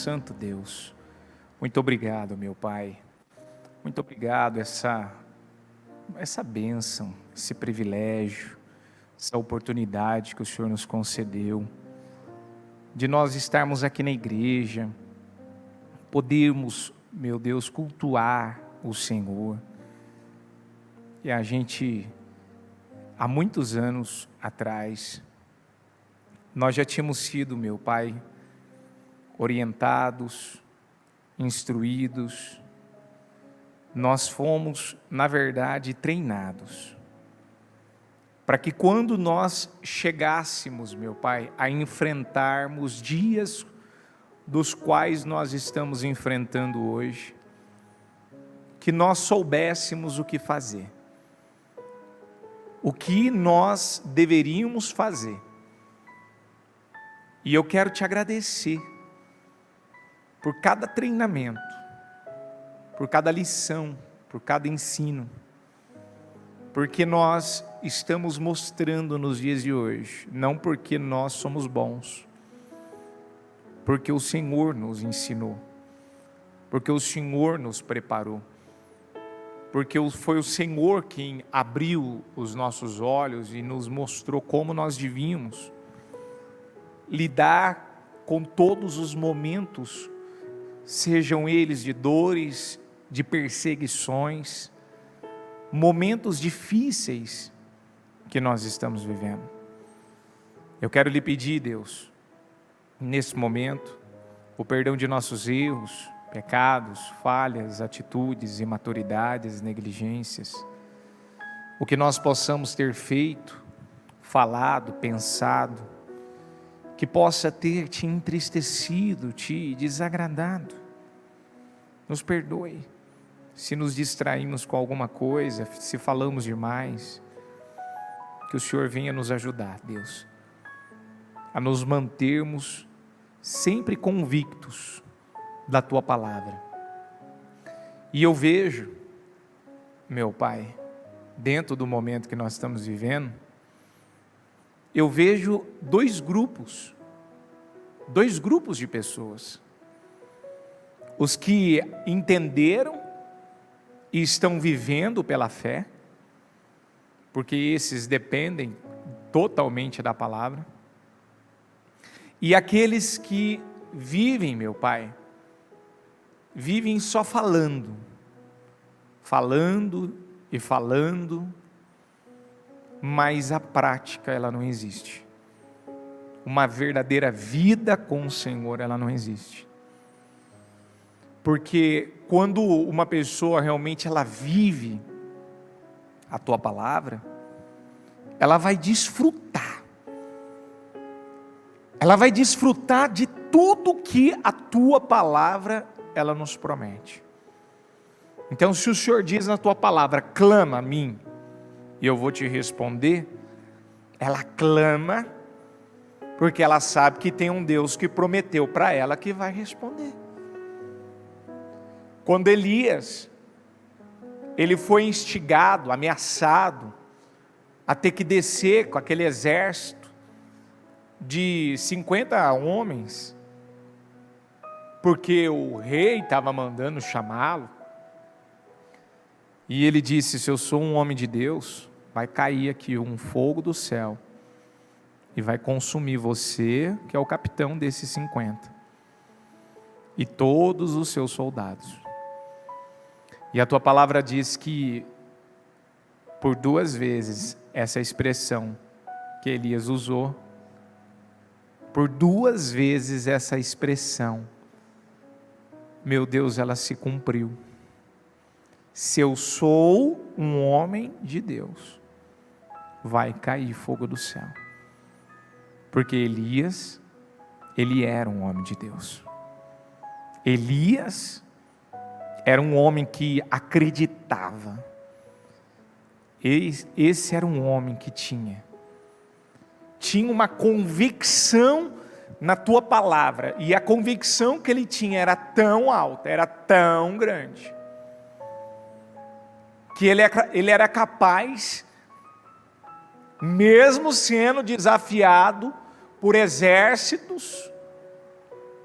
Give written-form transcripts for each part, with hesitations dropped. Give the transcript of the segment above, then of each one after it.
santo Deus. Muito obrigado, meu Pai. Muito obrigado essa bênção, esse privilégio, essa oportunidade que o Senhor nos concedeu, de nós estarmos aqui na igreja, podermos, meu Deus, cultuar o Senhor. E a gente, há muitos anos atrás, nós já tínhamos sido, meu Pai, orientados, instruídos, nós fomos, na verdade, treinados, para que quando nós chegássemos, meu Pai, a enfrentarmos dias dos quais nós estamos enfrentando hoje, que nós soubéssemos o que fazer, o que nós deveríamos fazer. E eu quero te agradecer por cada treinamento, por cada lição, por cada ensino, porque nós estamos mostrando nos dias de hoje, não porque nós somos bons, porque o Senhor nos ensinou, porque o Senhor nos preparou, porque foi o Senhor quem abriu os nossos olhos e nos mostrou como nós devíamos lidar com todos os momentos, sejam eles de dores, de perseguições, momentos difíceis que nós estamos vivendo. Eu quero lhe pedir, Deus, nesse momento, o perdão de nossos erros, pecados, falhas, atitudes, imaturidades, negligências, o que nós possamos ter feito, falado, pensado, que possa ter te entristecido, te desagradado. Nos perdoe se nos distraímos com alguma coisa, se falamos demais. Que o Senhor venha nos ajudar, Deus, a nos mantermos sempre convictos da Tua Palavra. E eu vejo, meu Pai, dentro do momento que nós estamos vivendo, eu vejo dois grupos de pessoas. Os que entenderam e estão vivendo pela fé, porque esses dependem totalmente da palavra, e aqueles que vivem, meu Pai, vivem só falando e falando, mas a prática ela não existe. Uma verdadeira vida com o Senhor ela não existe. Porque quando uma pessoa realmente ela vive a Tua Palavra, ela vai desfrutar. Ela vai desfrutar de tudo que a Tua Palavra ela nos promete. Então, se o Senhor diz na Tua Palavra, clama a mim, e eu vou te responder, ela clama, porque ela sabe que tem um Deus que prometeu para ela que vai responder. Quando Elias, ele foi instigado, ameaçado, a ter que descer com aquele exército de 50 homens, porque o rei estava mandando chamá-lo, e ele disse, se eu sou um homem de Deus, vai cair aqui um fogo do céu, e vai consumir você, que é o capitão desses 50, e todos os seus soldados. E a Tua Palavra diz que, por 2 vezes, essa expressão que Elias usou, por 2 vezes essa expressão, meu Deus, ela se cumpriu. Se eu sou um homem de Deus, vai cair fogo do céu. Porque Elias, ele era um homem de Deus. Elias era um homem que acreditava. Esse era um homem que tinha uma convicção na Tua Palavra, e a convicção que ele tinha era tão alta, era tão grande, que ele era capaz, mesmo sendo desafiado por exércitos,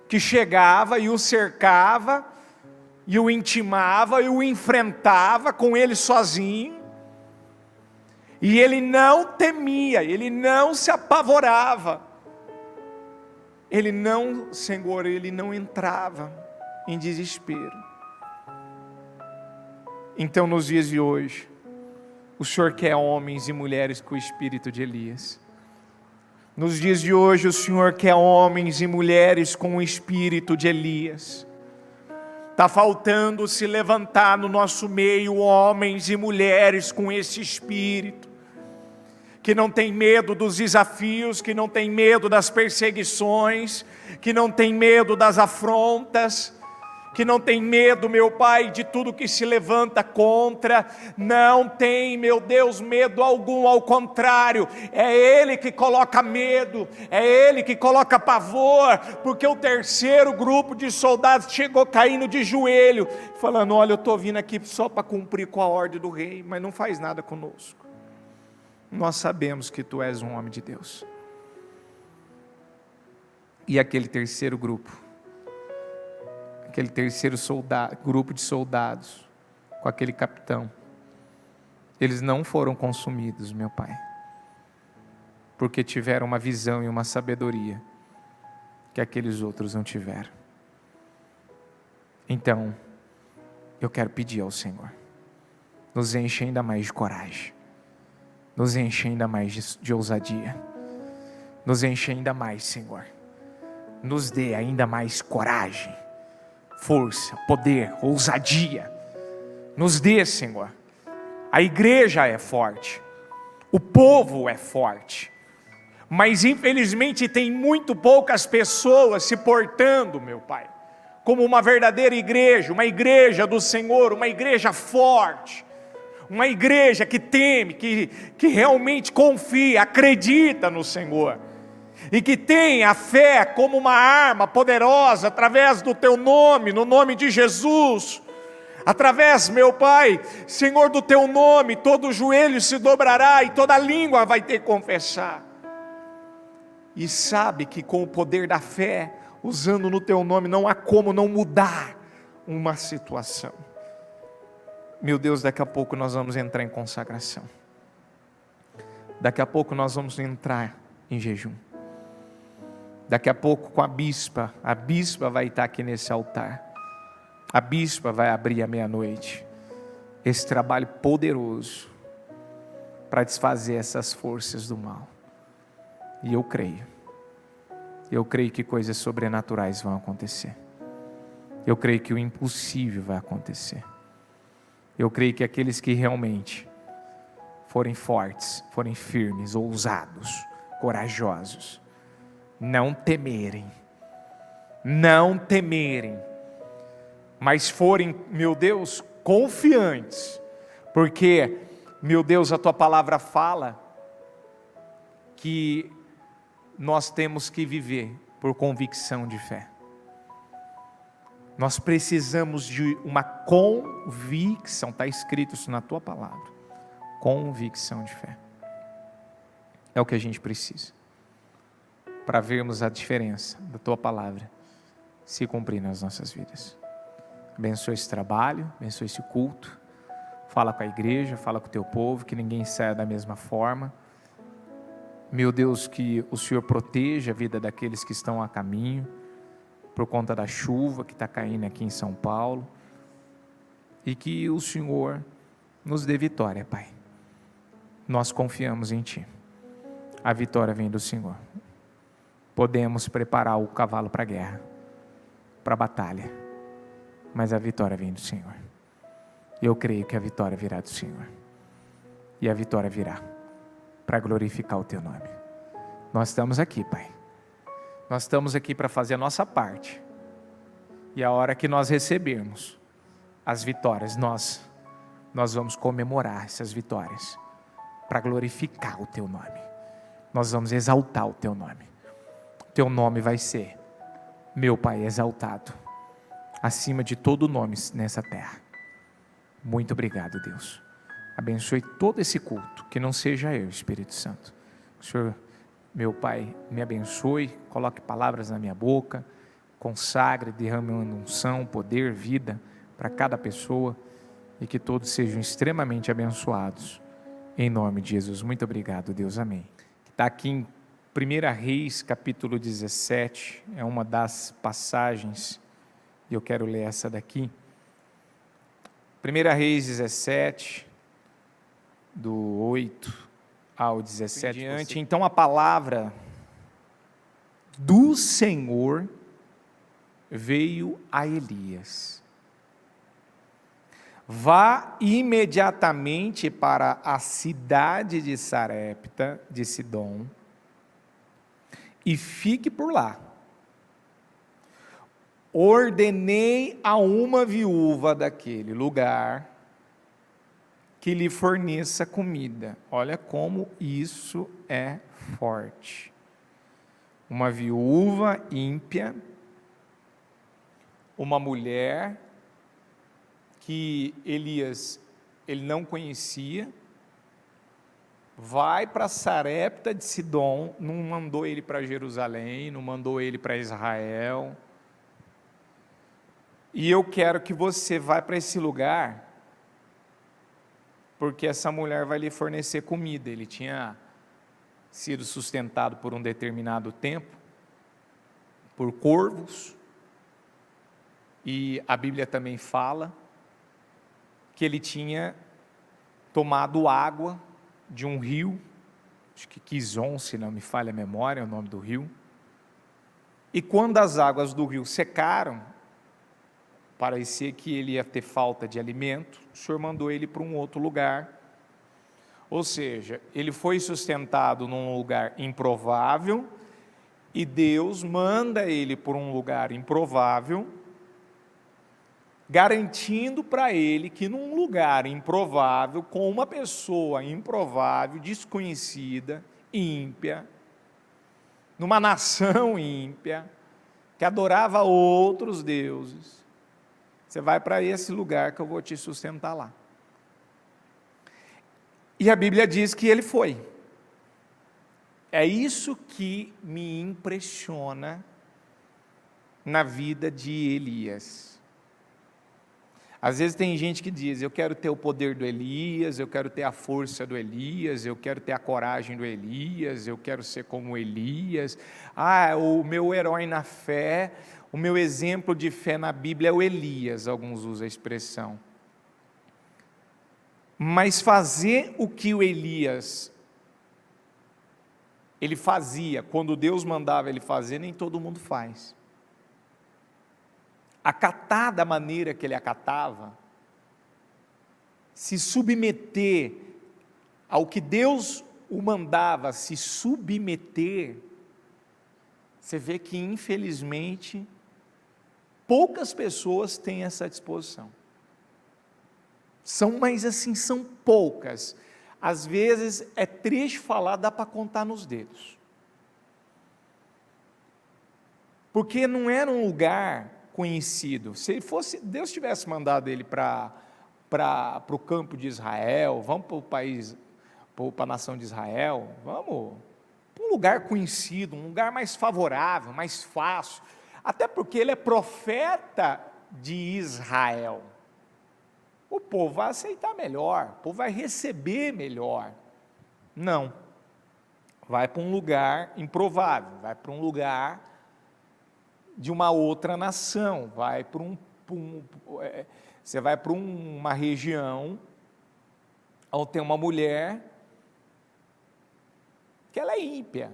que chegava e o cercava, e o intimava, e o enfrentava com ele sozinho, e ele não temia, ele não se apavorava, Senhor, ele não entrava em desespero. Então, nos dias de hoje, o Senhor quer homens e mulheres com o espírito de Elias. Nos dias de hoje, o Senhor quer homens e mulheres com o espírito de Elias. Está faltando se levantar no nosso meio homens e mulheres com esse espírito, que não tem medo dos desafios, que não tem medo das perseguições, que não tem medo das afrontas, que não tem medo, meu Pai, de tudo que se levanta contra. Não tem, meu Deus, medo algum, ao contrário, é Ele que coloca medo, é Ele que coloca pavor, porque o terceiro grupo de soldados chegou caindo de joelho, falando: olha, eu estou vindo aqui só para cumprir com a ordem do rei, mas não faz nada conosco. Nós sabemos que Tu és um homem de Deus. E aquele terceiro grupo, aquele terceiro grupo de soldados, com aquele capitão, eles não foram consumidos, meu Pai, porque tiveram uma visão e uma sabedoria que aqueles outros não tiveram. Então, eu quero pedir ao Senhor, nos enche ainda mais de coragem, nos enche ainda mais de ousadia, nos enche ainda mais, Senhor, nos dê ainda mais coragem, força, poder, ousadia, nos dê, Senhor. A igreja é forte, o povo é forte, mas infelizmente tem muito poucas pessoas se portando, meu Pai, como uma verdadeira igreja, uma igreja do Senhor, uma igreja forte, uma igreja que teme, que realmente confia, acredita no Senhor, e que tem a fé como uma arma poderosa, através do Teu nome, no nome de Jesus, através, meu Pai, Senhor, do Teu nome, todo joelho se dobrará, e toda língua vai ter que confessar, e sabe que com o poder da fé, usando no Teu nome, não há como não mudar uma situação. Meu Deus, daqui a pouco nós vamos entrar em consagração, daqui a pouco nós vamos entrar em jejum, daqui a pouco com a bispa vai estar aqui nesse altar, a bispa vai abrir à meia-noite, esse trabalho poderoso, para desfazer essas forças do mal, e eu creio que coisas sobrenaturais vão acontecer, eu creio que o impossível vai acontecer, eu creio que aqueles que realmente forem fortes, forem firmes, ousados, corajosos, não temerem, mas forem, meu Deus, confiantes, porque, meu Deus, a Tua palavra fala que nós temos que viver por convicção de fé. Nós precisamos de uma convicção, está escrito isso na Tua palavra, convicção de fé, é o que a gente precisa, para vermos a diferença da Tua palavra se cumprir nas nossas vidas. Abençoa esse trabalho, abençoa esse culto, fala com a igreja, fala com o Teu povo, que ninguém saia da mesma forma, meu Deus, que o Senhor proteja a vida daqueles que estão a caminho, por conta da chuva que está caindo aqui em São Paulo, e que o Senhor nos dê vitória, Pai. Nós confiamos em Ti, a vitória vem do Senhor. Podemos preparar o cavalo para a guerra, para a batalha, mas a vitória vem do Senhor. Eu creio que a vitória virá do Senhor, e a vitória virá para glorificar o Teu nome. Nós estamos aqui, Pai, nós estamos aqui para fazer a nossa parte, e a hora que nós recebermos as vitórias, nós vamos comemorar essas vitórias, para glorificar o Teu nome, nós vamos exaltar o Teu nome, o Teu nome vai ser, meu Pai, exaltado, acima de todo nome nessa terra. Muito obrigado, Deus, abençoe todo esse culto, que não seja eu, Espírito Santo, o Senhor, meu Pai, me abençoe, coloque palavras na minha boca, consagre, derramando unção, poder, vida para cada pessoa e que todos sejam extremamente abençoados. Em nome de Jesus. Muito obrigado, Deus. Amém. Está aqui em 1 Reis, capítulo 17, é uma das passagens, e eu quero ler essa daqui. 1 Reis 17, do 8 ao 17 diante. Então a palavra do Senhor veio a Elias: vá imediatamente para a cidade de Sarepta de Sidom e fique por lá. Ordenei a uma viúva daquele lugar que lhe forneça comida. Olha como isso é forte. Uma viúva ímpia, uma mulher que Elias ele não conhecia, vai para Sarepta de Sidom, não mandou ele para Jerusalém, não mandou ele para Israel. E eu quero que você vá para esse lugar, porque essa mulher vai lhe fornecer comida. Ele tinha sido sustentado por um determinado tempo, por corvos, e a Bíblia também fala que ele tinha tomado água de um rio, acho que Quizon, se não me falha a memória, é o nome do rio, e quando as águas do rio secaram, parecia que ele ia ter falta de alimento, o Senhor mandou ele para um outro lugar. Ou seja, ele foi sustentado num lugar improvável, e Deus manda ele por um lugar improvável, garantindo para ele que num lugar improvável, com uma pessoa improvável, desconhecida, ímpia, numa nação ímpia, que adorava outros deuses, você vai para esse lugar que eu vou te sustentar lá. E a Bíblia diz que ele foi. É isso que me impressiona na vida de Elias. Às vezes tem gente que diz: eu quero ter o poder do Elias, eu quero ter a força do Elias, eu quero ter a coragem do Elias, eu quero ser como Elias. O meu herói na fé, o meu exemplo de fé na Bíblia é o Elias, alguns usam a expressão. Mas fazer o que o Elias, ele fazia, quando Deus mandava ele fazer, nem todo mundo faz. Acatar da maneira que ele acatava, se submeter ao que Deus o mandava se submeter, você vê que infelizmente poucas pessoas têm essa disposição. Mas assim, são poucas. Às vezes é triste falar, dá para contar nos dedos. Porque não era um lugar conhecido. Se Deus tivesse mandado ele para o campo de Israel, vamos para o país, para a nação de Israel, vamos para um lugar conhecido, um lugar mais favorável, mais fácil, até porque ele é profeta de Israel. O povo vai aceitar melhor, o povo vai receber melhor. Não, vai para um lugar improvável, vai para um lugar de uma outra nação, você vai para uma região onde tem uma mulher que ela é ímpia.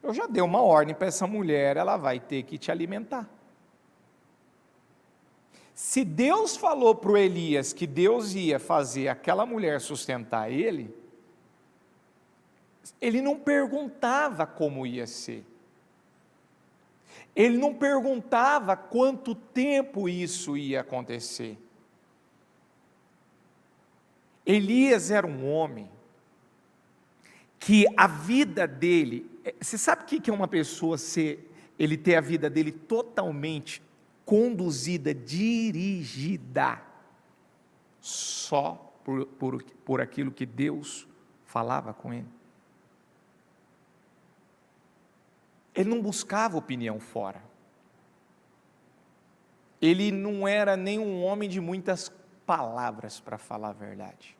Eu já dei uma ordem para essa mulher, ela vai ter que te alimentar. Se Deus falou para o Elias que Deus ia fazer aquela mulher sustentar ele não perguntava como ia ser. Ele não perguntava quanto tempo isso ia acontecer. Elias era um homem que a vida dele, você sabe o que é uma pessoa ele ter a vida dele totalmente conduzida, dirigida, só por aquilo que Deus falava com ele? Ele não buscava opinião fora. Ele não era nem um homem de muitas palavras, para falar a verdade.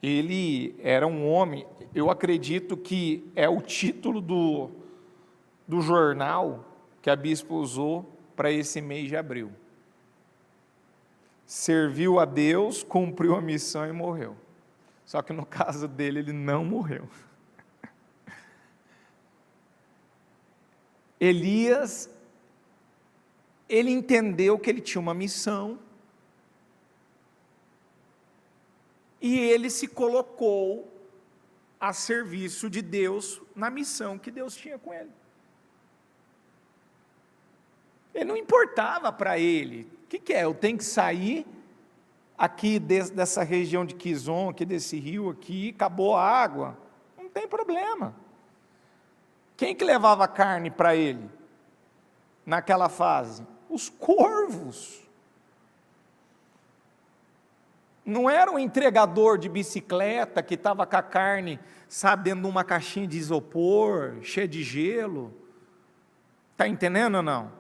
Ele era um homem, eu acredito que é o título do jornal que a bispa usou para esse mês de abril. Serviu a Deus, cumpriu a missão e morreu. Só que no caso dele, ele não morreu. Elias, ele entendeu que ele tinha uma missão, e ele se colocou a serviço de Deus na missão que Deus tinha com ele. Ele não importava para ele, o que é? Eu tenho que sair aqui dessa região de Quizon, aqui desse rio aqui, acabou a água, não tem problema. Quem que levava carne para ele naquela fase? Os corvos. Não era um entregador de bicicleta que estava com a carne, sabe, dentro de uma caixinha de isopor, cheia de gelo. Está entendendo ou não?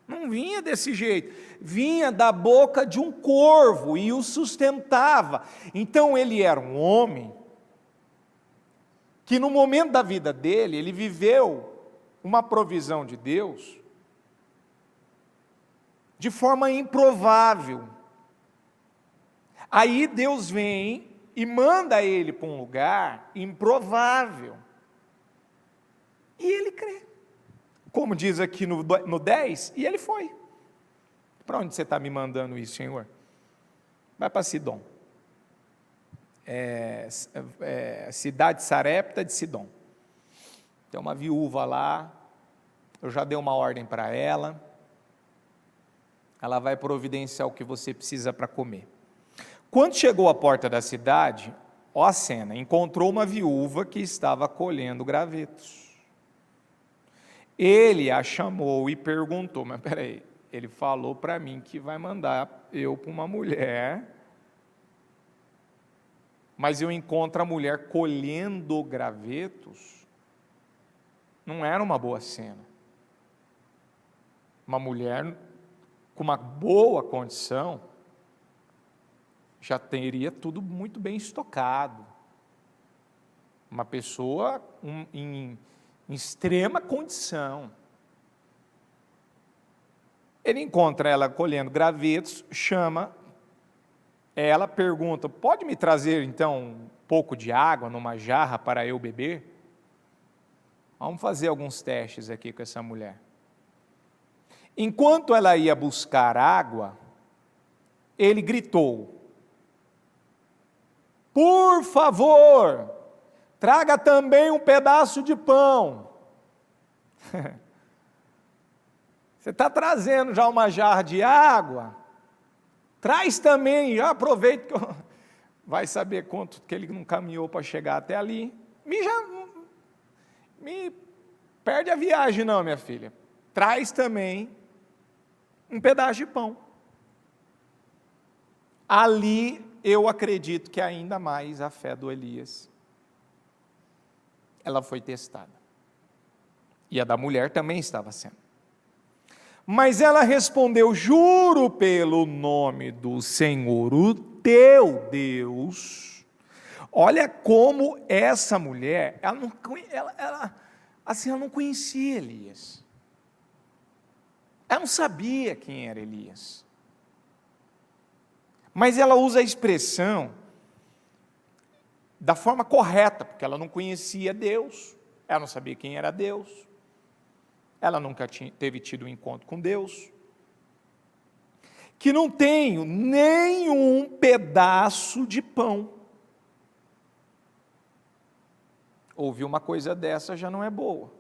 Não vinha desse jeito. Vinha da boca de um corvo e o sustentava. Então ele era um homem que no momento da vida dele, ele viveu uma provisão de Deus de forma improvável. Aí Deus vem e manda ele para um lugar improvável. E ele crê. Como diz aqui no 10, e ele foi. Para onde você está me mandando isso, Senhor? Vai para Sidom. Cidade Sarepta de Sidom. Tem uma viúva lá, eu já dei uma ordem para ela, ela vai providenciar o que você precisa para comer. Quando chegou à porta da cidade, ó a cena, encontrou uma viúva que estava colhendo gravetos. Ele a chamou e perguntou, mas peraí, ele falou para mim que vai mandar eu para uma mulher, mas eu encontro a mulher colhendo gravetos, não era uma boa cena. Uma mulher com uma boa condição, já teria tudo muito bem estocado. Uma pessoa em extrema condição. Ele encontra ela colhendo gravetos, chama ela, pergunta, pode me trazer então um pouco de água numa jarra para eu beber? Vamos fazer alguns testes aqui com essa mulher. Enquanto ela ia buscar água, ele gritou, por favor, traga também um pedaço de pão. Você está trazendo já uma jarra de água? Traz também, já aproveita que vai saber quanto que ele não caminhou para chegar até ali. Me perde a viagem não, minha filha. Traz também um pedaço de pão. Ali eu acredito que ainda mais a fé do Elias, ela foi testada. E a da mulher também estava sendo. Mas ela respondeu, juro pelo nome do Senhor, o teu Deus. Olha como essa mulher, ela não conhecia Elias. Ela não sabia quem era Elias. Mas ela usa a expressão da forma correta, porque ela não conhecia Deus, ela não sabia quem era Deus, ela nunca teve tido um encontro com Deus, que não tenho nenhum pedaço de pão. Ouvir uma coisa dessa já não é boa.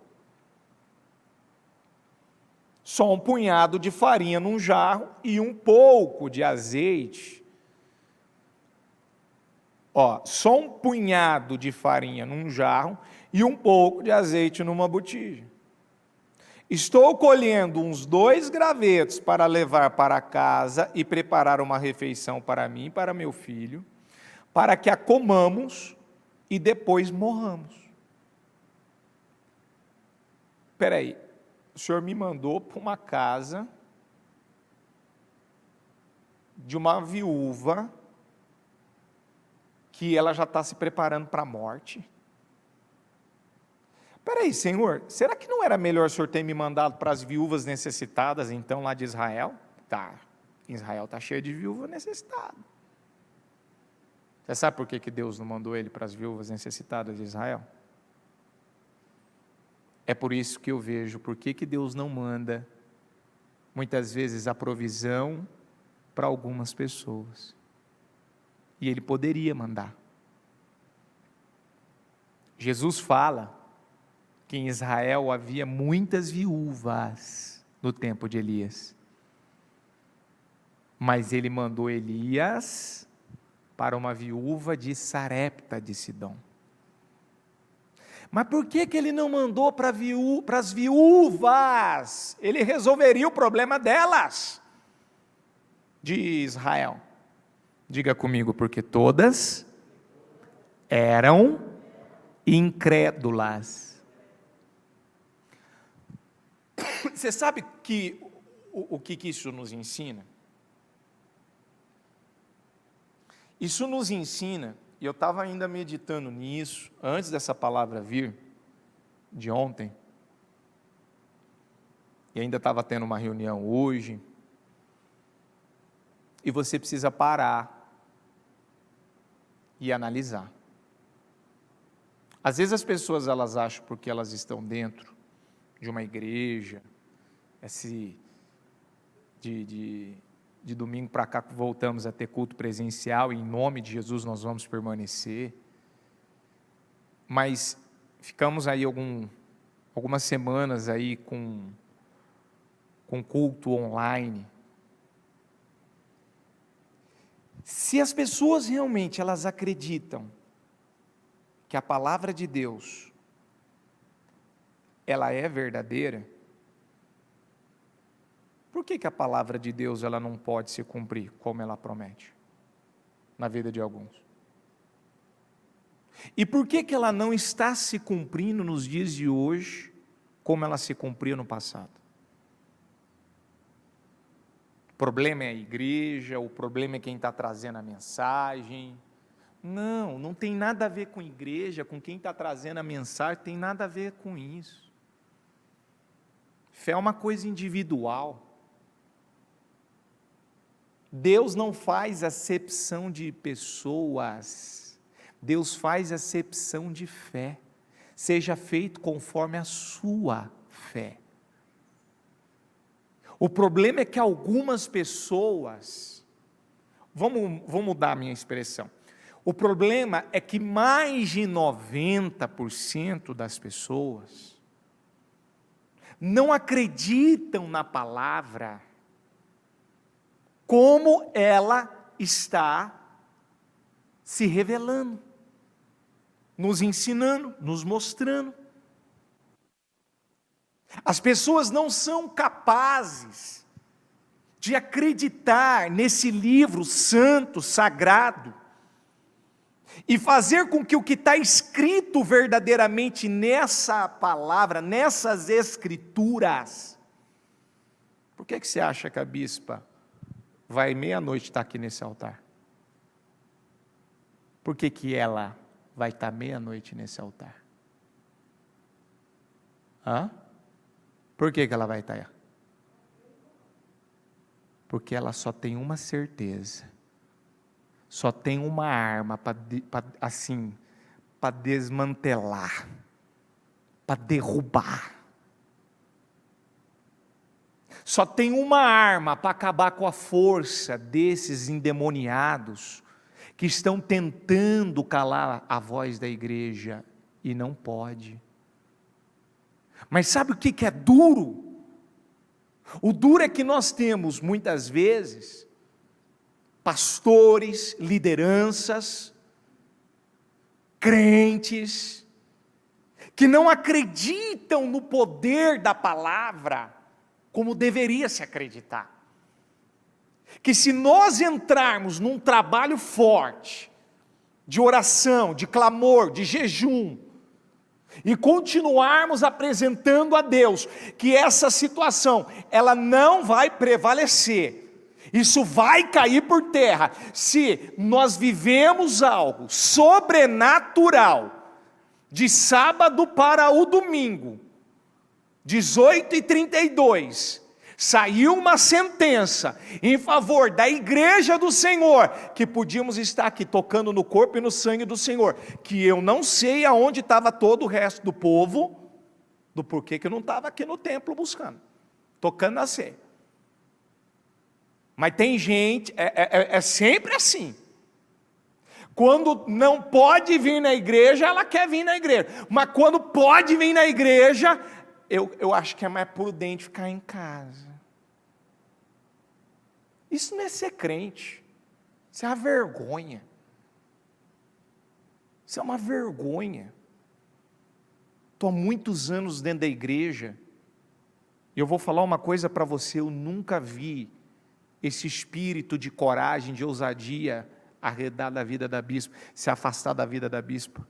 Só um punhado de farinha num jarro e um pouco de azeite. Só um punhado de farinha num jarro e um pouco de azeite numa botija. Estou colhendo uns 2 gravetos para levar para casa e preparar uma refeição para mim e para meu filho, para que a comamos e depois morramos. espera aí, o senhor me mandou para uma casa de uma viúva que ela já está se preparando para a morte. Espera aí, Senhor, será que não era melhor o senhor ter me mandado para as viúvas necessitadas, então, lá de Israel? Tá, Israel está cheio de viúva necessitada. Você sabe por que Deus não mandou ele para as viúvas necessitadas de Israel? É por isso que eu vejo por que Deus não manda, muitas vezes, a provisão para algumas pessoas. E Ele poderia mandar. Jesus fala que em Israel havia muitas viúvas no tempo de Elias. Mas Ele mandou Elias para uma viúva de Sarepta de Sidom. Mas por que Ele não mandou para as viúvas? Ele resolveria o problema delas, de Israel. Diga comigo, porque todas eram incrédulas. Você sabe que o que isso nos ensina? Isso nos ensina, e eu estava ainda meditando nisso, antes dessa palavra vir, de ontem, e ainda estava tendo uma reunião hoje, e você precisa parar e analisar. Às vezes as pessoas elas acham porque elas estão dentro de uma igreja, de domingo para cá voltamos a ter culto presencial, e em nome de Jesus nós vamos permanecer, mas ficamos aí algumas semanas aí com culto online. Se as pessoas realmente elas acreditam que a palavra de Deus ela é verdadeira, por que a palavra de Deus ela não pode se cumprir como ela promete na vida de alguns? E por que ela não está se cumprindo nos dias de hoje como ela se cumpria no passado? O problema é a igreja, o problema é quem está trazendo a mensagem. Não, não tem nada a ver com igreja, com quem está trazendo a mensagem, tem nada a ver com isso. Fé é uma coisa individual. Deus não faz acepção de pessoas, Deus faz acepção de fé. Seja feito conforme a sua fé. O problema é que algumas pessoas, vamos mudar a minha expressão, o problema é que mais de 90% das pessoas não acreditam na palavra como ela está se revelando, nos ensinando, nos mostrando. As pessoas não são capazes de acreditar nesse livro santo, sagrado, e fazer com que o que está escrito verdadeiramente nessa palavra, nessas escrituras. Por que você acha que a bispa vai meia-noite estar aqui nesse altar? Por que ela vai estar meia-noite nesse altar? Por que ela vai estar? Porque ela só tem uma certeza, só tem uma arma para desmantelar, para derrubar. Só tem uma arma para acabar com a força desses endemoniados que estão tentando calar a voz da igreja e não pode. Mas sabe o que é duro? O duro é que nós temos muitas vezes pastores, lideranças, crentes que não acreditam no poder da palavra como deveria se acreditar. Que se nós entrarmos num trabalho forte, de oração, de clamor, de jejum, e continuarmos apresentando a Deus que essa situação, ela não vai prevalecer, isso vai cair por terra, se nós vivemos algo sobrenatural, de sábado para o domingo, 18h32, saiu uma sentença em favor da igreja do Senhor, que podíamos estar aqui tocando no corpo e no sangue do Senhor, que eu não sei aonde estava todo o resto do povo, do porquê que eu não estava aqui no templo buscando, tocando na ceia. Mas tem gente, é sempre assim, quando não pode vir na igreja, ela quer vir na igreja, mas quando pode vir na igreja, eu acho que é mais prudente ficar em casa. Isso não é ser crente, isso é uma vergonha. Isso é uma vergonha. Estou há muitos anos dentro da igreja, e eu vou falar uma coisa para você, eu nunca vi esse espírito de coragem, de ousadia, arredar da vida da bispa, se afastar da vida da bispa.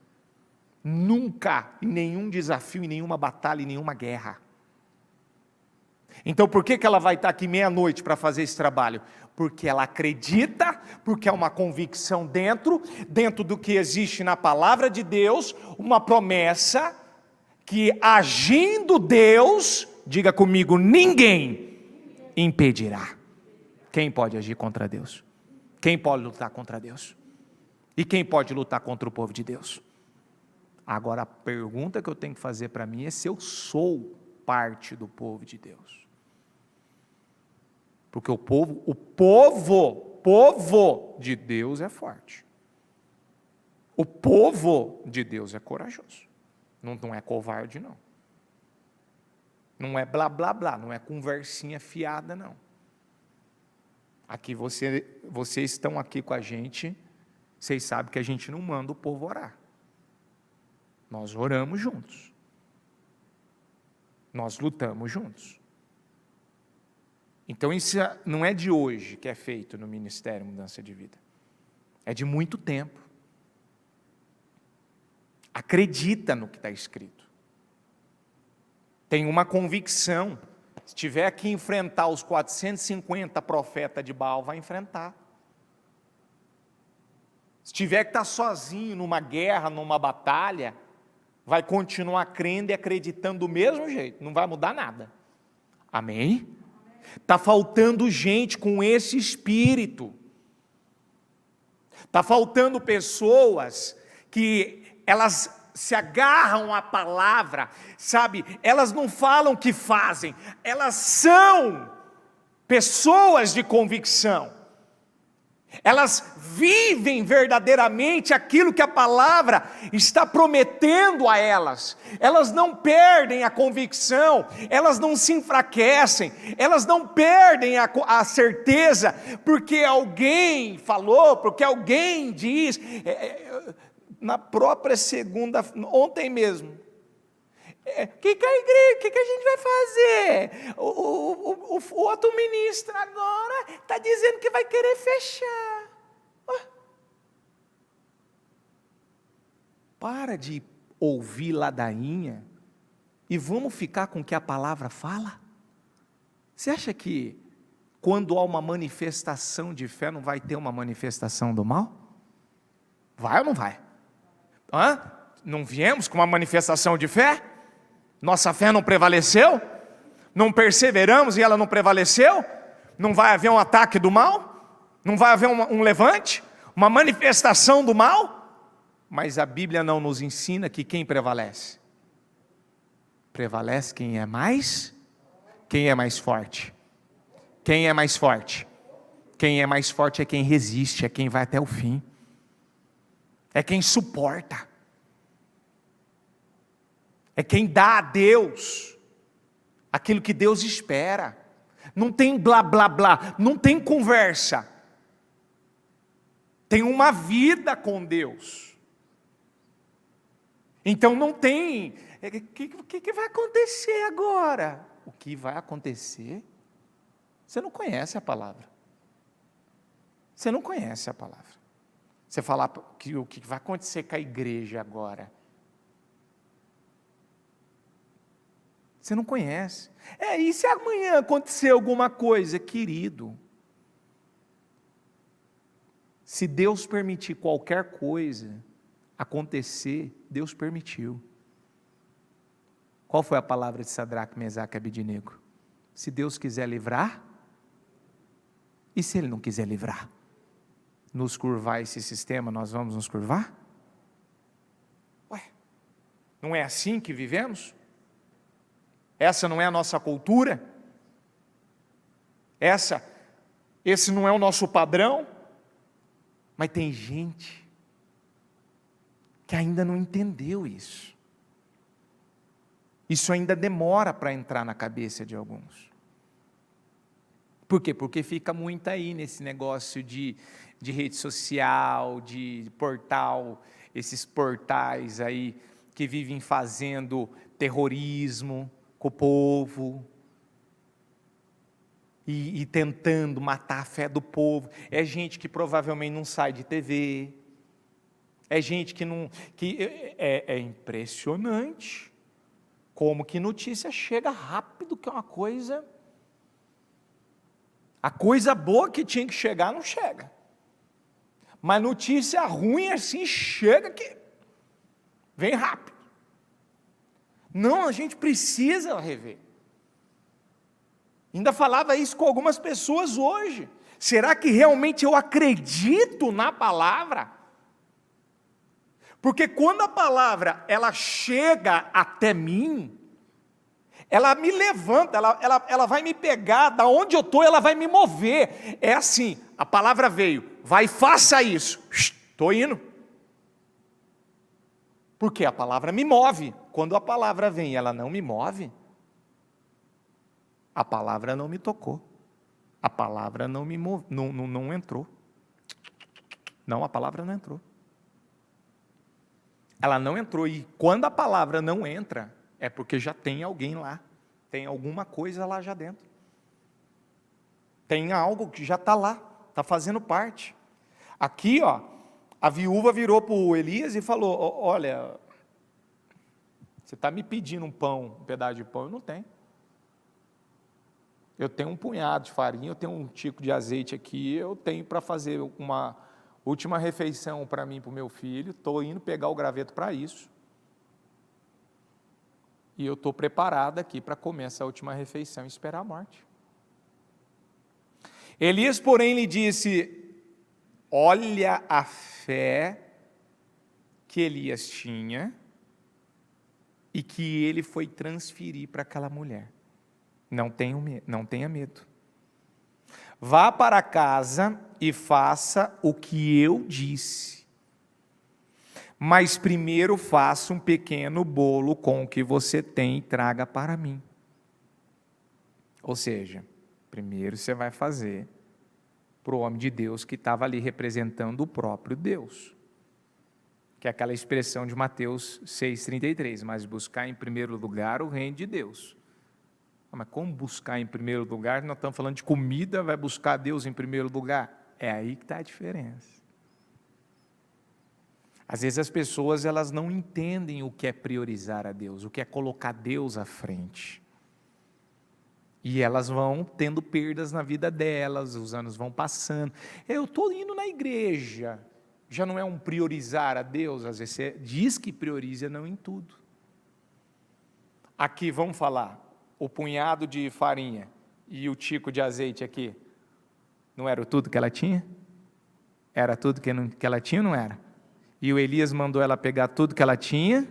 Nunca, em nenhum desafio, em nenhuma batalha, em nenhuma guerra. Então por que ela vai estar aqui meia-noite para fazer esse trabalho? Porque ela acredita, porque é uma convicção dentro do que existe na palavra de Deus, uma promessa, que agindo Deus, diga comigo, ninguém impedirá. Quem pode agir contra Deus? Quem pode lutar contra Deus? E quem pode lutar contra o povo de Deus? Agora a pergunta que eu tenho que fazer para mim é se eu sou parte do povo de Deus. Porque o povo de Deus é forte. O povo de Deus é corajoso. Não é covarde, não. Não é blá blá blá, não é conversinha fiada, não. Aqui vocês estão aqui com a gente, vocês sabem que a gente não manda o povo orar. Nós oramos juntos. Nós lutamos juntos. Então isso não é de hoje que é feito no Ministério Mudança de Vida. É de muito tempo. Acredita no que está escrito. Tem uma convicção. Se tiver que enfrentar os 450 profetas de Baal, vai enfrentar. Se tiver que estar sozinho numa guerra, numa batalha, vai continuar crendo e acreditando do mesmo jeito, não vai mudar nada. Amém? Está faltando gente com esse espírito. Está faltando pessoas que elas se agarram à palavra, sabe? Elas não falam que fazem, elas são pessoas de convicção. Elas vivem verdadeiramente aquilo que a palavra está prometendo a elas. Elas não perdem a convicção, elas não se enfraquecem, elas não perdem a certeza, porque alguém falou, porque alguém diz. Na própria segunda, ontem mesmo, o que a igreja, o que a gente vai fazer? O outro ministro agora está dizendo que vai querer fechar. Para de ouvir ladainha e vamos ficar com o que a palavra fala? Você acha que quando há uma manifestação de fé não vai ter uma manifestação do mal? Vai ou não vai? Não viemos com uma manifestação de fé? Nossa fé não prevaleceu? Não perseveramos e ela não prevaleceu? Não vai haver um ataque do mal? Não vai haver um levante? Uma manifestação do mal? Mas a Bíblia não nos ensina que quem prevalece? Prevalece quem é mais? Quem é mais forte? Quem é mais forte? Quem é mais forte é quem resiste, é quem vai até o fim. É quem suporta, é quem dá a Deus aquilo que Deus espera. Não tem blá blá blá, não tem conversa, tem uma vida com Deus. Então não tem, o que vai acontecer agora? O que vai acontecer? Você não conhece a palavra, você não conhece a palavra. Você falar que o que vai acontecer com a igreja agora? Você não conhece. E se amanhã acontecer alguma coisa, querido? Se Deus permitir qualquer coisa acontecer, Deus permitiu. Qual foi a palavra de Sadraque, Mesaque e Abednego? Se Deus quiser livrar, e se Ele não quiser livrar? Nos curvar esse sistema, nós vamos nos curvar? Não é assim que vivemos? Essa não é a nossa cultura? Esse não é o nosso padrão? Mas tem gente que ainda não entendeu isso. Isso ainda demora para entrar na cabeça de alguns. Por quê? Porque fica muito aí nesse negócio de rede social, de portal, esses portais aí que vivem fazendo terrorismo com o povo e tentando matar a fé do povo. É gente que provavelmente não sai de TV, é gente que não... É impressionante como que notícia chega rápido, que é uma coisa... A coisa boa que tinha que chegar, não chega. Mas notícia ruim assim, chega que vem rápido. Não, a gente precisa rever. Ainda falava isso com algumas pessoas hoje. Será que realmente eu acredito na palavra? Porque quando a palavra, ela chega até mim, ela me levanta, ela vai me pegar, da onde eu estou, ela vai me mover. É assim, a palavra veio, vai e faça isso. Estou indo. Porque a palavra me move. Quando a palavra vem e ela não me move, a palavra não me tocou. A palavra não me não entrou. Não, a palavra não entrou. Ela não entrou, e quando a palavra não entra, é porque já tem alguém lá, tem alguma coisa lá já dentro. Tem algo que já está lá, está fazendo parte. Aqui, a viúva virou para o Elias e falou: olha, você está me pedindo um pedaço de pão, eu não tenho. Eu tenho um punhado de farinha, eu tenho um tico de azeite aqui, eu tenho para fazer uma última refeição para mim e para o meu filho, estou indo pegar o graveto para isso. E eu estou preparado aqui para comer essa última refeição e esperar a morte. Elias, porém, lhe disse: olha a fé que Elias tinha e que ele foi transferir para aquela mulher. Não tenha medo. Vá para casa e faça o que eu disse. Mas primeiro faça um pequeno bolo com o que você tem e traga para mim. Ou seja, primeiro você vai fazer para o homem de Deus que estava ali representando o próprio Deus. Que é aquela expressão de Mateus 6,33, mas buscar em primeiro lugar o reino de Deus. Mas como buscar em primeiro lugar? Nós estamos falando de comida, vai buscar Deus em primeiro lugar? É aí que está a diferença. Às vezes as pessoas, elas não entendem o que é priorizar a Deus, o que é colocar Deus à frente. E elas vão tendo perdas na vida delas, os anos vão passando. Eu estou indo na igreja, já não é um priorizar a Deus? Às vezes você diz que prioriza, não em tudo. Aqui, vamos falar, o punhado de farinha e o tico de azeite aqui, não era tudo que ela tinha? Era tudo que ela tinha ou não era? E o Elias mandou ela pegar tudo que ela tinha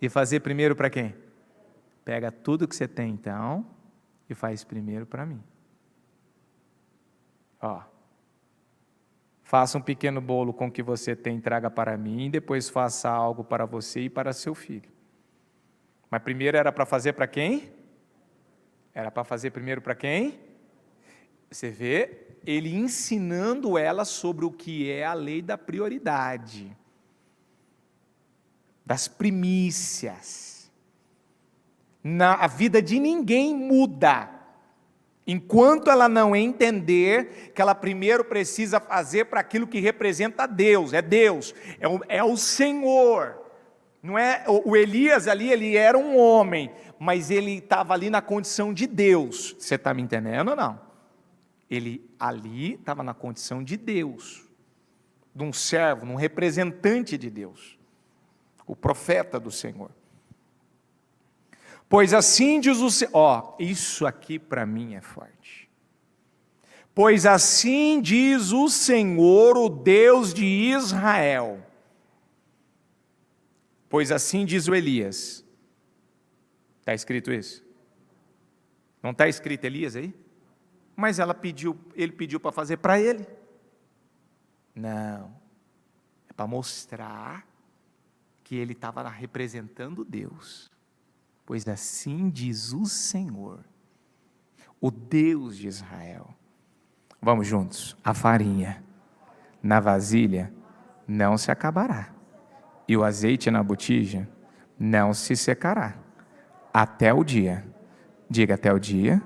e fazer primeiro para quem? Pega tudo que você tem então e faz primeiro para mim. Faça um pequeno bolo com o que você tem, traga para mim, e depois faça algo para você e para seu filho. Mas primeiro era para fazer para quem? Era para fazer primeiro para quem? Você vê ele ensinando ela sobre o que é a lei da prioridade, das primícias. A vida de ninguém muda enquanto ela não entender que ela primeiro precisa fazer para aquilo que representa Deus, é o Senhor. Não é o Elias ali, ele era um homem, mas ele estava ali na condição de Deus. Você está me entendendo ou não? Ele ali estava na condição de Deus, de um servo, um representante de Deus, o profeta do Senhor. Pois assim diz o Senhor, isso aqui para mim é forte. Pois assim diz o Senhor, o Deus de Israel. Pois assim diz o Elias. Está escrito isso? Não está escrito Elias aí? Mas ele pediu para fazer para ele. Não. É para mostrar que ele estava representando Deus. Pois assim diz o Senhor, o Deus de Israel. Vamos juntos. A farinha na vasilha não se acabará, e o azeite na botija não se secará, até o dia, diga até o dia,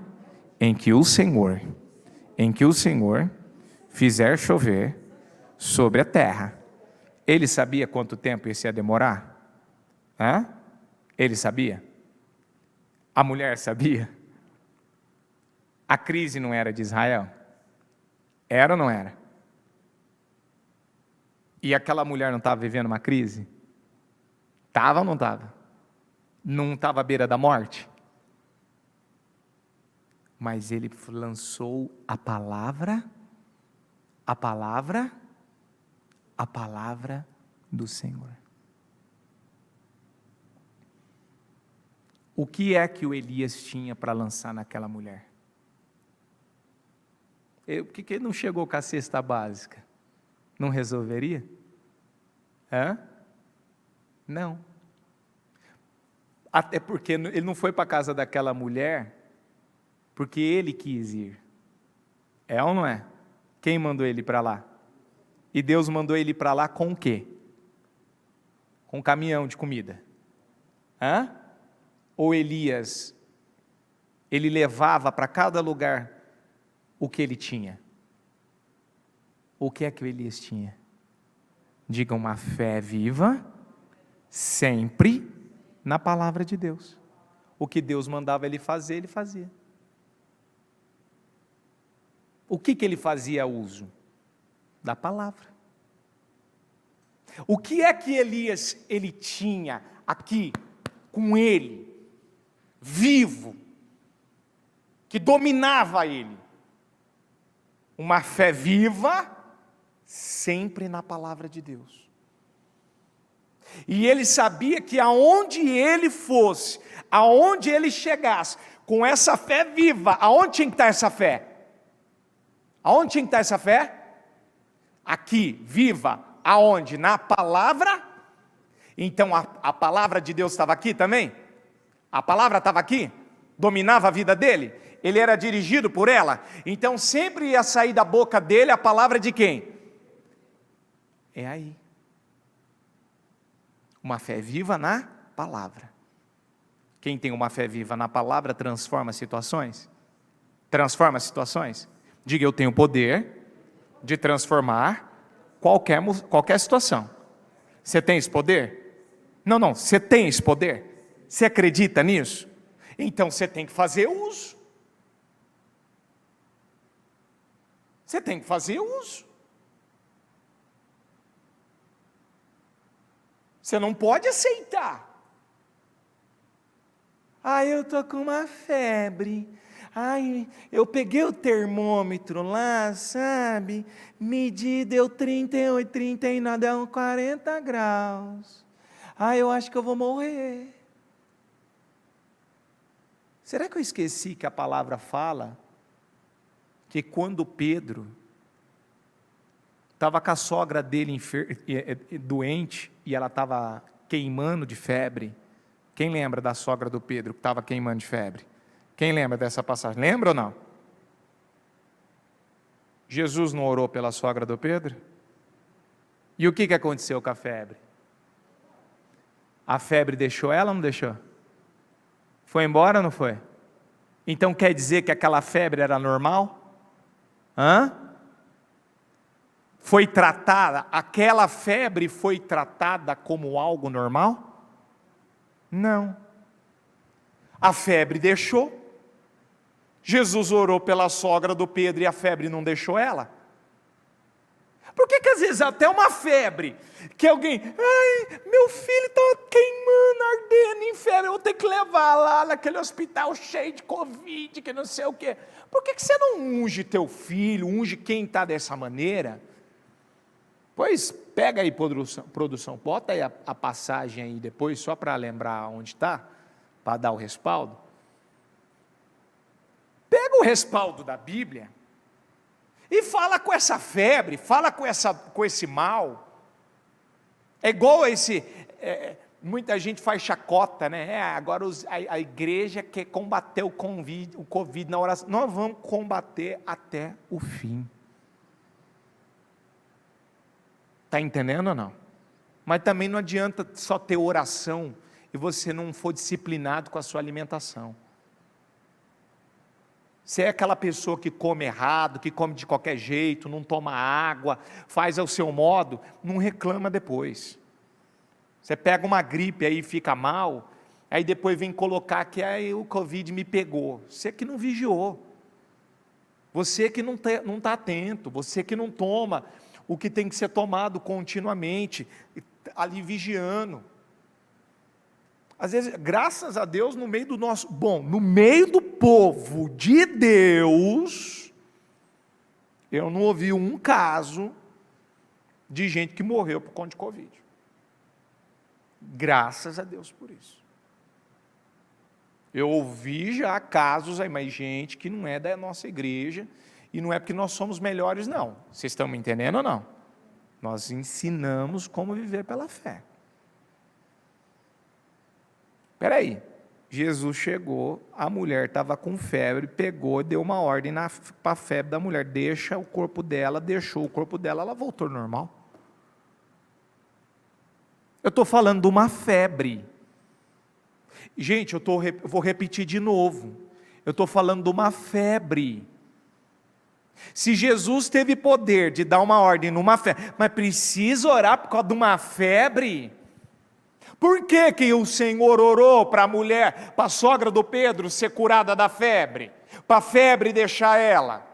em que o Senhor fizer chover sobre a terra. Ele sabia quanto tempo isso ia demorar? Ele sabia? A mulher sabia? A crise não era de Israel? Era ou não era? E aquela mulher não estava vivendo uma crise? Estava ou não estava? Não estava à beira da morte? Mas ele lançou a palavra do Senhor. O que é que o Elias tinha para lançar naquela mulher? Por que ele não chegou com a cesta básica? Não resolveria? Não. Até porque ele não foi para a casa daquela mulher porque ele quis ir. É ou não é? Quem mandou ele para lá? E Deus mandou ele para lá com o quê? Com um caminhão de comida. Ou Elias, ele levava para cada lugar o que ele tinha? O que é que o Elias tinha? Diga, uma fé viva, sempre na palavra de Deus. O que Deus mandava ele fazer, ele fazia. O que ele fazia uso? Da palavra. O que é que Elias ele tinha aqui com ele, vivo, que dominava ele? Uma fé viva, sempre na palavra de Deus. E ele sabia que aonde ele fosse, aonde ele chegasse, com essa fé viva, aonde tinha que estar essa fé? Aonde tinha que estar essa fé? Aqui, viva, aonde? Na palavra. Então a palavra de Deus estava aqui também? A palavra estava aqui? Dominava a vida dele? Ele era dirigido por ela? Então sempre ia sair da boca dele a palavra de quem? É aí. Uma fé viva na palavra. Quem tem uma fé viva na palavra transforma situações? Transforma situações? Diga, eu tenho o poder de transformar qualquer situação. Você tem esse poder? Não, você tem esse poder? Você acredita nisso? Então você tem que fazer uso. Você tem que fazer uso. Você não pode aceitar. Eu estou com uma febre. Eu peguei o termômetro lá, sabe? Medi, deu 38, 39, deu 40 graus. Eu acho que eu vou morrer. Será que eu esqueci que a palavra fala que quando Pedro estava com a sogra dele doente e ela estava queimando de febre? Quem lembra da sogra do Pedro que estava queimando de febre? Quem lembra dessa passagem? Lembra ou não? Jesus não orou pela sogra do Pedro? E o que aconteceu com a febre? A febre deixou ela ou não deixou? Foi embora ou não foi? Então quer dizer que aquela febre era normal? Foi tratada, aquela febre foi tratada como algo normal? Não. A febre deixou. Jesus orou pela sogra do Pedro e a febre não deixou ela. Por que às vezes até uma febre, que alguém, ai, meu filho está queimando, ardendo em febre, eu vou ter que levar lá naquele hospital cheio de Covid, que não sei o quê. Por que você não unge teu filho, unge quem está dessa maneira? Pois, pega aí, produção, bota aí a passagem aí depois, só para lembrar onde está, para dar o respaldo. Pega o respaldo da Bíblia, e fala com essa febre, fala com esse mal. É igual muita gente faz chacota, né? Agora a igreja quer combater o Covid na oração. Nós vamos combater até o fim. Está entendendo ou não? Mas também não adianta só ter oração e você não for disciplinado com a sua alimentação. Você é aquela pessoa que come errado, que come de qualquer jeito, não toma água, faz ao seu modo, não reclama depois. Você pega uma gripe aí e fica mal, aí depois vem colocar que aí o Covid me pegou. Você que não vigiou, você que não está atento, você que não toma o que tem que ser tomado continuamente, ali vigiando. Às vezes, graças a Deus, no meio do povo de Deus, eu não ouvi um caso de gente que morreu por conta de Covid. Graças a Deus por isso. Eu ouvi já casos aí, mas gente que não é da nossa igreja, e não é porque nós somos melhores, não. Vocês estão me entendendo ou não? Nós ensinamos como viver pela fé. Espera aí, Jesus chegou, a mulher estava com febre, pegou, deu uma ordem para a febre da mulher, deixa o corpo dela, deixou o corpo dela, ela voltou ao normal. Eu estou falando de uma febre. Gente, vou repetir de novo, eu estou falando de uma febre. Se Jesus teve poder de dar uma ordem numa febre, mas precisa orar por causa de uma febre? Por que o Senhor orou para a mulher, para a sogra do Pedro ser curada da febre? Para a febre deixar ela?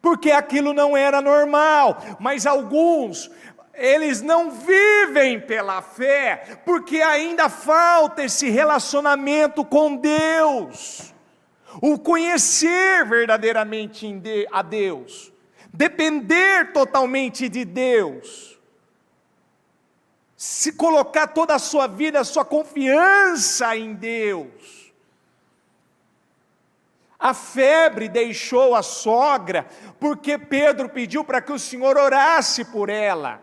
Porque aquilo não era normal, mas alguns, eles não vivem pela fé, porque ainda falta esse relacionamento com Deus, o conhecer verdadeiramente a Deus, depender totalmente de Deus, se colocar toda a sua vida, a sua confiança em Deus. A febre deixou a sogra, porque Pedro pediu para que o Senhor orasse por ela,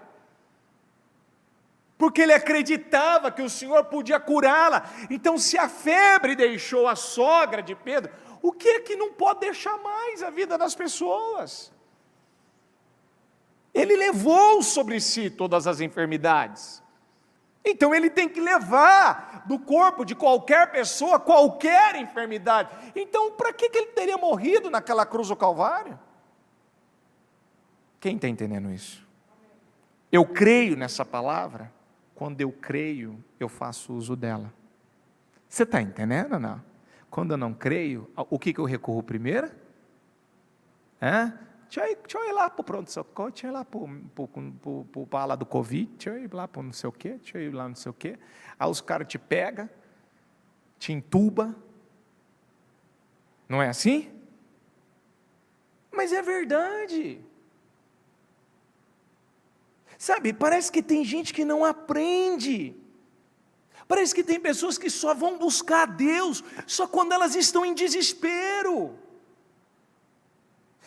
porque ele acreditava que o Senhor podia curá-la. Então, se a febre deixou a sogra de Pedro, o que é que não pode deixar mais a vida das pessoas? Ele levou sobre si todas as enfermidades. Então ele tem que levar do corpo de qualquer pessoa, qualquer enfermidade. Então para que ele teria morrido naquela cruz do Calvário? Quem está entendendo isso? Eu creio nessa palavra, quando eu creio, eu faço uso dela. Você está entendendo ou não? Quando eu não creio, o que eu recorro primeiro? Deixa eu ir lá para o pronto-socorro, deixa eu ir lá para a ala do Covid, deixa eu ir lá para não sei o quê, deixa eu ir lá não sei o quê. Aí os caras te pegam, te entuba. Não é assim? Mas é verdade. Sabe, parece que tem gente que não aprende. Parece que tem pessoas que só vão buscar a Deus só quando elas estão em desespero.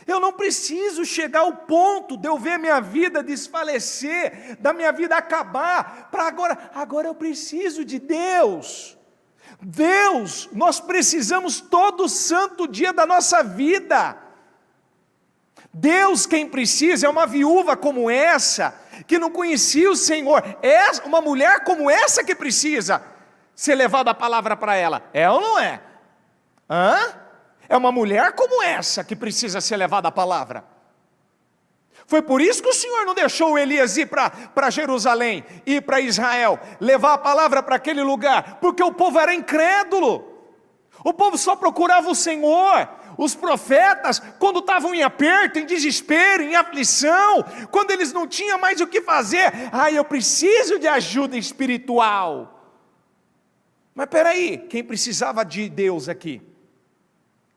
Eu não preciso chegar ao ponto de eu ver minha vida desfalecer, da minha vida acabar, para agora eu preciso de Deus. Deus, nós precisamos todo santo dia da nossa vida. Deus, quem precisa, é uma viúva como essa, que não conhecia o Senhor, é uma mulher como essa que precisa ser levada a palavra para ela, é ou não é? É uma mulher como essa que precisa ser levada a palavra. Foi por isso que o Senhor não deixou Elias ir para Jerusalém, ir para Israel, levar a palavra para aquele lugar, porque o povo era incrédulo. O povo só procurava o Senhor. Os profetas, quando estavam em aperto, em desespero, em aflição, quando eles não tinham mais o que fazer, eu preciso de ajuda espiritual. Mas peraí, quem precisava de Deus aqui?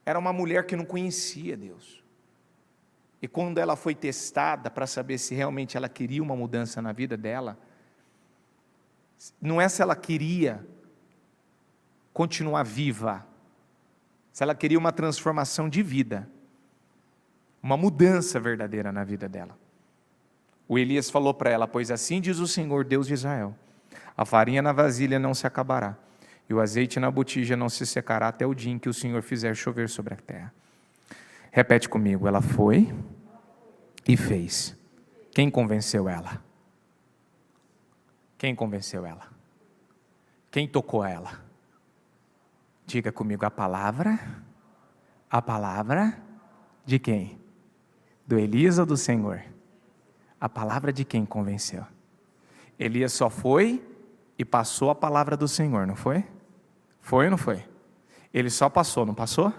Era uma mulher que não conhecia Deus. E quando ela foi testada para saber se realmente ela queria uma mudança na vida dela, não é se ela queria continuar viva, se ela queria uma transformação de vida, uma mudança verdadeira na vida dela. O Elias falou para ela: pois assim diz o Senhor Deus de Israel, a farinha na vasilha não se acabará, e o azeite na botija não se secará até o dia em que o Senhor fizer chover sobre a terra. Repete comigo: ela foi e fez. Quem convenceu ela? Quem convenceu ela? Quem tocou ela? Diga comigo: a palavra de quem? Do Elias ou do Senhor? A palavra de quem convenceu? Elias só foi e passou a palavra do Senhor, não foi? Foi ou não foi? Ele só passou, não passou?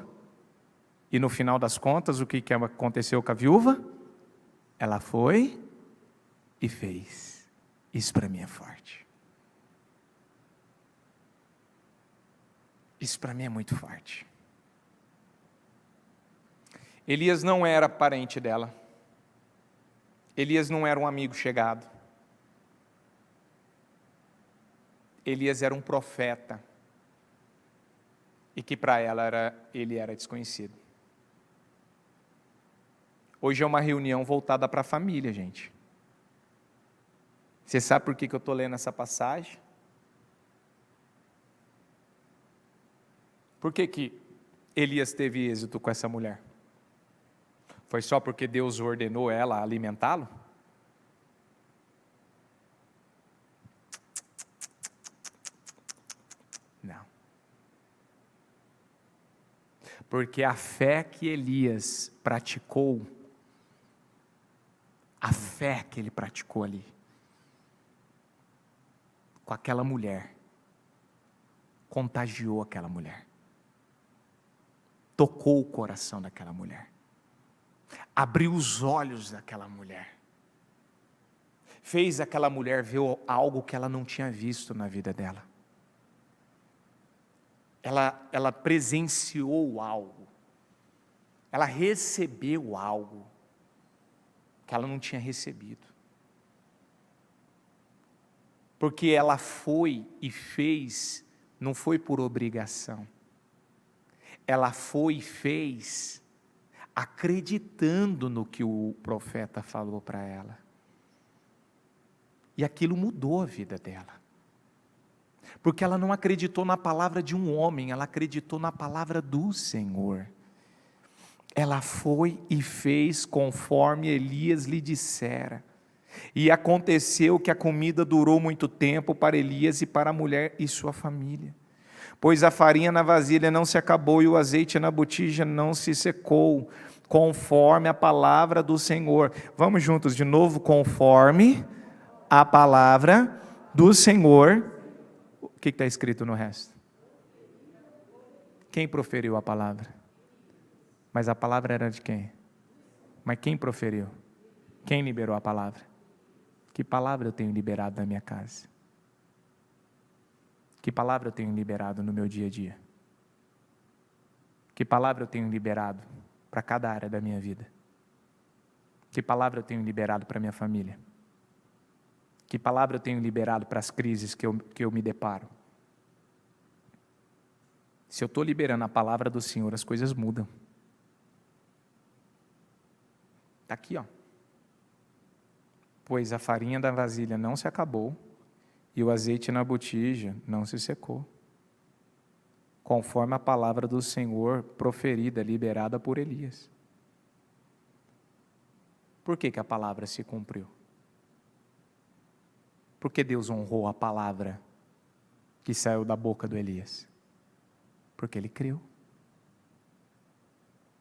E no final das contas, o que aconteceu com a viúva? Ela foi e fez. Isso para mim é forte. Isso para mim é muito forte. Elias não era parente dela. Elias não era um amigo chegado. Elias era um profeta. E que para ela ele era desconhecido. Hoje é uma reunião voltada para a família, gente. Você sabe por que eu estou lendo essa passagem? Por que Elias teve êxito com essa mulher? Foi só porque Deus ordenou ela a alimentá-lo? Não. Porque a fé que Elias praticou, a fé que ele praticou ali, com aquela mulher, contagiou aquela mulher. Tocou o coração daquela mulher. Abriu os olhos daquela mulher. Fez aquela mulher ver algo que ela não tinha visto na vida dela. Ela presenciou algo. Ela recebeu algo que ela não tinha recebido. Porque ela foi e fez, não foi por obrigação. Ela foi e fez acreditando no que o profeta falou para ela. E aquilo mudou a vida dela. Porque ela não acreditou na palavra de um homem, ela acreditou na palavra do Senhor. Ela foi e fez conforme Elias lhe dissera. E aconteceu que a comida durou muito tempo para Elias e para a mulher e sua família. Pois a farinha na vasilha não se acabou e o azeite na botija não se secou, conforme a palavra do Senhor. Vamos juntos de novo: conforme a palavra do Senhor. O que está escrito no resto? Quem proferiu a palavra? Mas a palavra era de quem? Mas quem proferiu? Quem liberou a palavra? Que palavra eu tenho liberado na minha casa? Que palavra eu tenho liberado no meu dia a dia? Que palavra eu tenho liberado para cada área da minha vida? Que palavra eu tenho liberado para minha família? Que palavra eu tenho liberado para as crises que eu me deparo? Se eu estou liberando a palavra do Senhor, as coisas mudam. Está aqui, ó. Pois a farinha da vasilha não se acabou, e o azeite na botija não se secou, conforme a palavra do Senhor proferida, liberada por Elias. Por que a palavra se cumpriu? Porque Deus honrou a palavra que saiu da boca do Elias? Porque ele creu,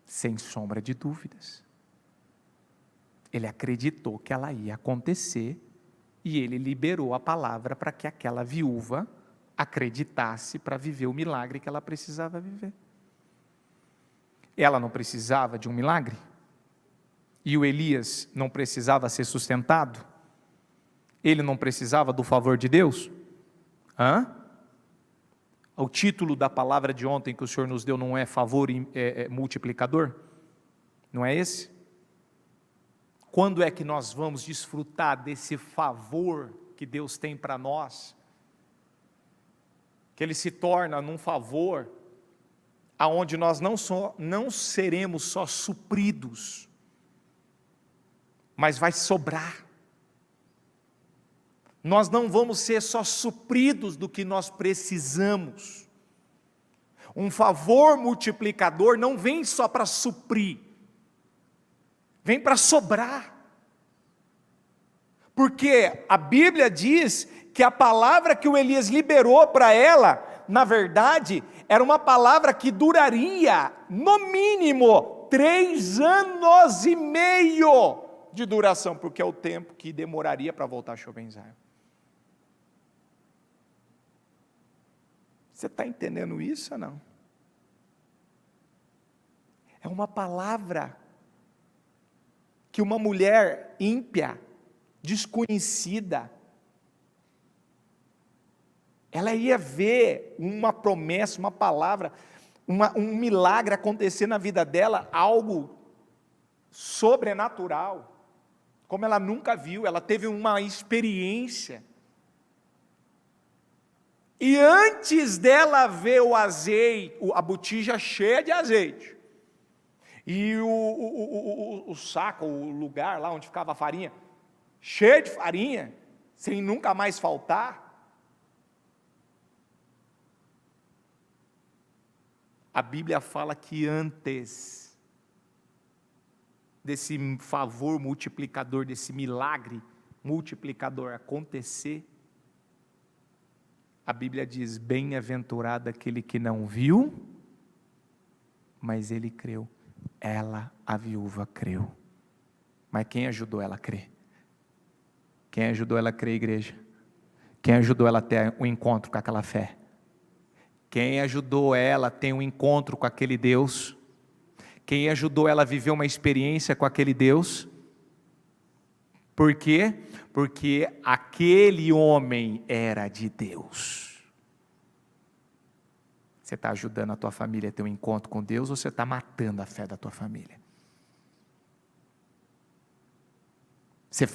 sem sombra de dúvidas. Ele acreditou que ela ia acontecer e ele liberou a palavra para que aquela viúva acreditasse para viver o milagre que ela precisava viver. Ela não precisava de um milagre? E o Elias não precisava ser sustentado? Ele não precisava do favor de Deus? O título da palavra de ontem que o Senhor nos deu não é favor multiplicador? Não é esse? Quando é que nós vamos desfrutar desse favor que Deus tem para nós? Que Ele se torna num favor aonde nós não seremos só supridos, mas vai sobrar. Nós não vamos ser só supridos do que nós precisamos. Um favor multiplicador não vem só para suprir, vem para sobrar. Porque a Bíblia diz que a palavra que o Elias liberou para ela, na verdade, era uma palavra que duraria, no mínimo, 3 anos e meio de duração, porque é o tempo que demoraria para voltar a chover em Israel. Você está entendendo isso ou não? É uma palavra que uma mulher ímpia, desconhecida, ela ia ver uma promessa, uma palavra, um milagre acontecer na vida dela, algo sobrenatural, como ela nunca viu. Ela teve uma experiência. E antes dela ver o azeite, a botija cheia de azeite, e o saco, o lugar lá onde ficava a farinha, cheio de farinha, sem nunca mais faltar, a Bíblia fala que antes desse favor multiplicador, desse milagre multiplicador acontecer, a Bíblia diz: bem-aventurado aquele que não viu, mas ele creu. Ela, a viúva, creu. Mas quem ajudou ela a crer? Quem ajudou ela a crer, igreja? Quem ajudou ela a ter um encontro com aquela fé? Quem ajudou ela a ter um encontro com aquele Deus? Quem ajudou ela a viver uma experiência com aquele Deus? Por quê? Porque aquele homem era de Deus. Você está ajudando a tua família a ter um encontro com Deus, ou você está matando a fé da tua família? Você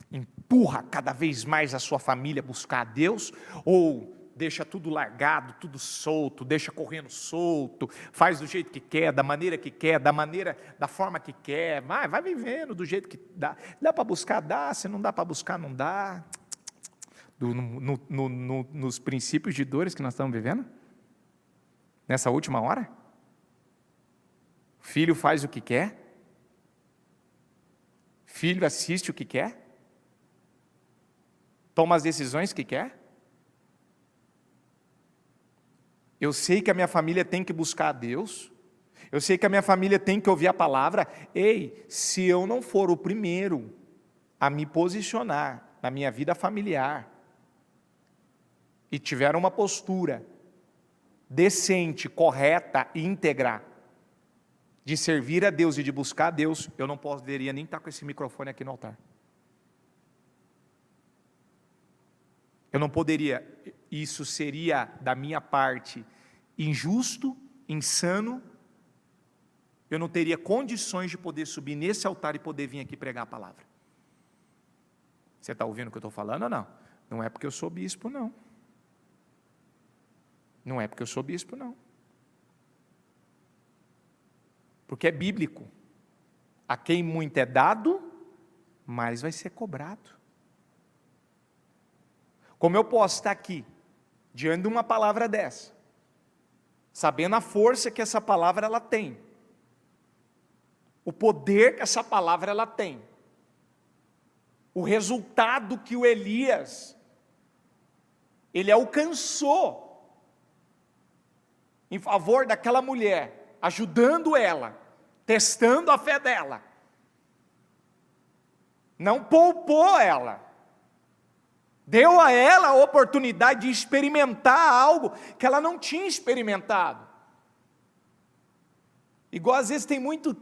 empurra cada vez mais a sua família a buscar a Deus, ou deixa tudo largado, tudo solto, deixa correndo solto, faz do jeito que quer, da maneira que quer, da forma que quer, vai vivendo do jeito que dá. Dá para buscar? Dá. Se não dá para buscar, não dá. Nos princípios de dores que nós estamos vivendo, nessa última hora, filho faz o que quer, filho assiste o que quer, toma as decisões que quer. Eu sei que a minha família tem que buscar a Deus, eu sei que a minha família tem que ouvir a palavra. Ei, se eu não for o primeiro a me posicionar na minha vida familiar, e tiver uma postura decente, correta, íntegra, de servir a Deus e de buscar a Deus, eu não poderia nem estar com esse microfone aqui no altar. Eu não poderia. Isso seria, da minha parte, injusto, insano. Eu não teria condições de poder subir nesse altar e poder vir aqui pregar a palavra. Você está ouvindo o que eu estou falando ou não? Não é porque eu sou bispo, não. Não é porque eu sou bispo, não. Porque é bíblico. A quem muito é dado, mais vai ser cobrado. Como eu posso estar aqui, diante de uma palavra dessa, sabendo a força que essa palavra ela tem, o poder que essa palavra ela tem, o resultado que o Elias, ele alcançou, em favor daquela mulher, ajudando ela, testando a fé dela. não poupou ela. Deu a ela a oportunidade de experimentar algo que ela não tinha experimentado. Igual às vezes tem muito,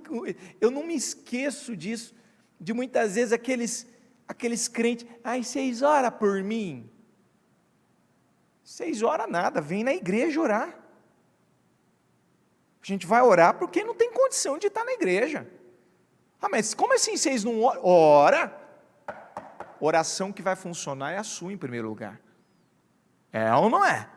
eu não me esqueço disso, de muitas vezes aqueles crentes, vocês oram por mim? Vocês oram nada, vem na igreja orar. A gente vai orar porque não tem condição de estar na igreja. Mas como assim vocês não oram? Ora, oração que vai funcionar é a sua em primeiro lugar. É ou não é?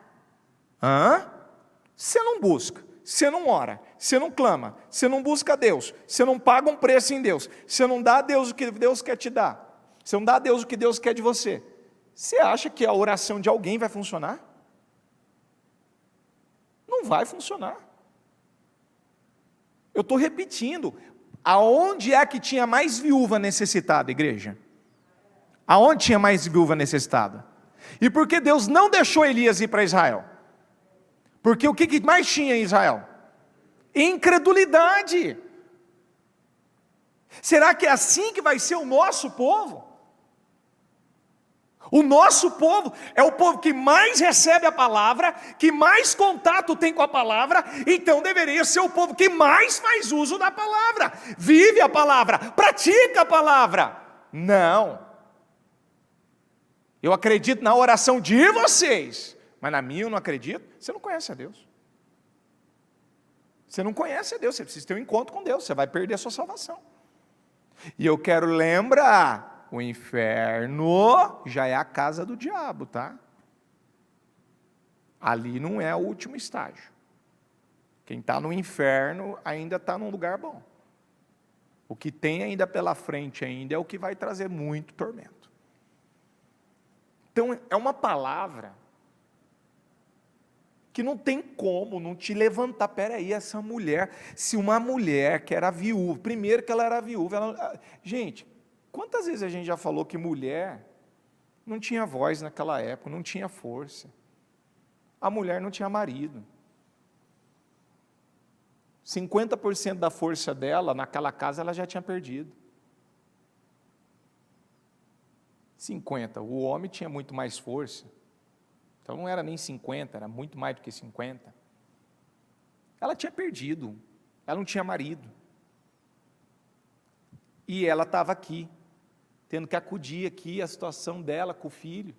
Você não busca, você não ora, você não clama, você não busca Deus, você não paga um preço em Deus, você não dá a Deus o que Deus quer te dar, você não dá a Deus o que Deus quer de você. Você acha que a oração de alguém vai funcionar? Não vai funcionar. Eu estou repetindo, aonde é que tinha mais viúva necessitada, igreja? Aonde tinha mais viúva necessitada? E por que Deus não deixou Elias ir para Israel? Porque o que mais tinha em Israel? Incredulidade. Será que é assim que vai ser o nosso povo? O nosso povo é o povo que mais recebe a palavra, que mais contato tem com a palavra, então deveria ser o povo que mais faz uso da palavra, vive a palavra, pratica a palavra. Não. Eu acredito na oração de vocês, mas na minha eu não acredito. Você não conhece a Deus. Você não conhece a Deus, você precisa ter um encontro com Deus, você vai perder a sua salvação. E eu quero lembrar, o inferno já é a casa do diabo, tá? Ali não é o último estágio. Quem está no inferno ainda está num lugar bom. O que tem ainda pela frente ainda é o que vai trazer muito tormento. Então, é uma palavra que não tem como não te levantar. Peraí, essa mulher, se uma mulher que era viúva, primeiro que ela era viúva, gente, quantas vezes a gente já falou que mulher não tinha voz naquela época, não tinha força. A mulher não tinha marido. 50% da força dela, naquela casa, ela já tinha perdido. 50%. O homem tinha muito mais força. Então não era nem 50%, era muito mais do que 50%. Ela tinha perdido. Ela não tinha marido. E ela estava aqui, tendo que acudir aqui a situação dela com o filho.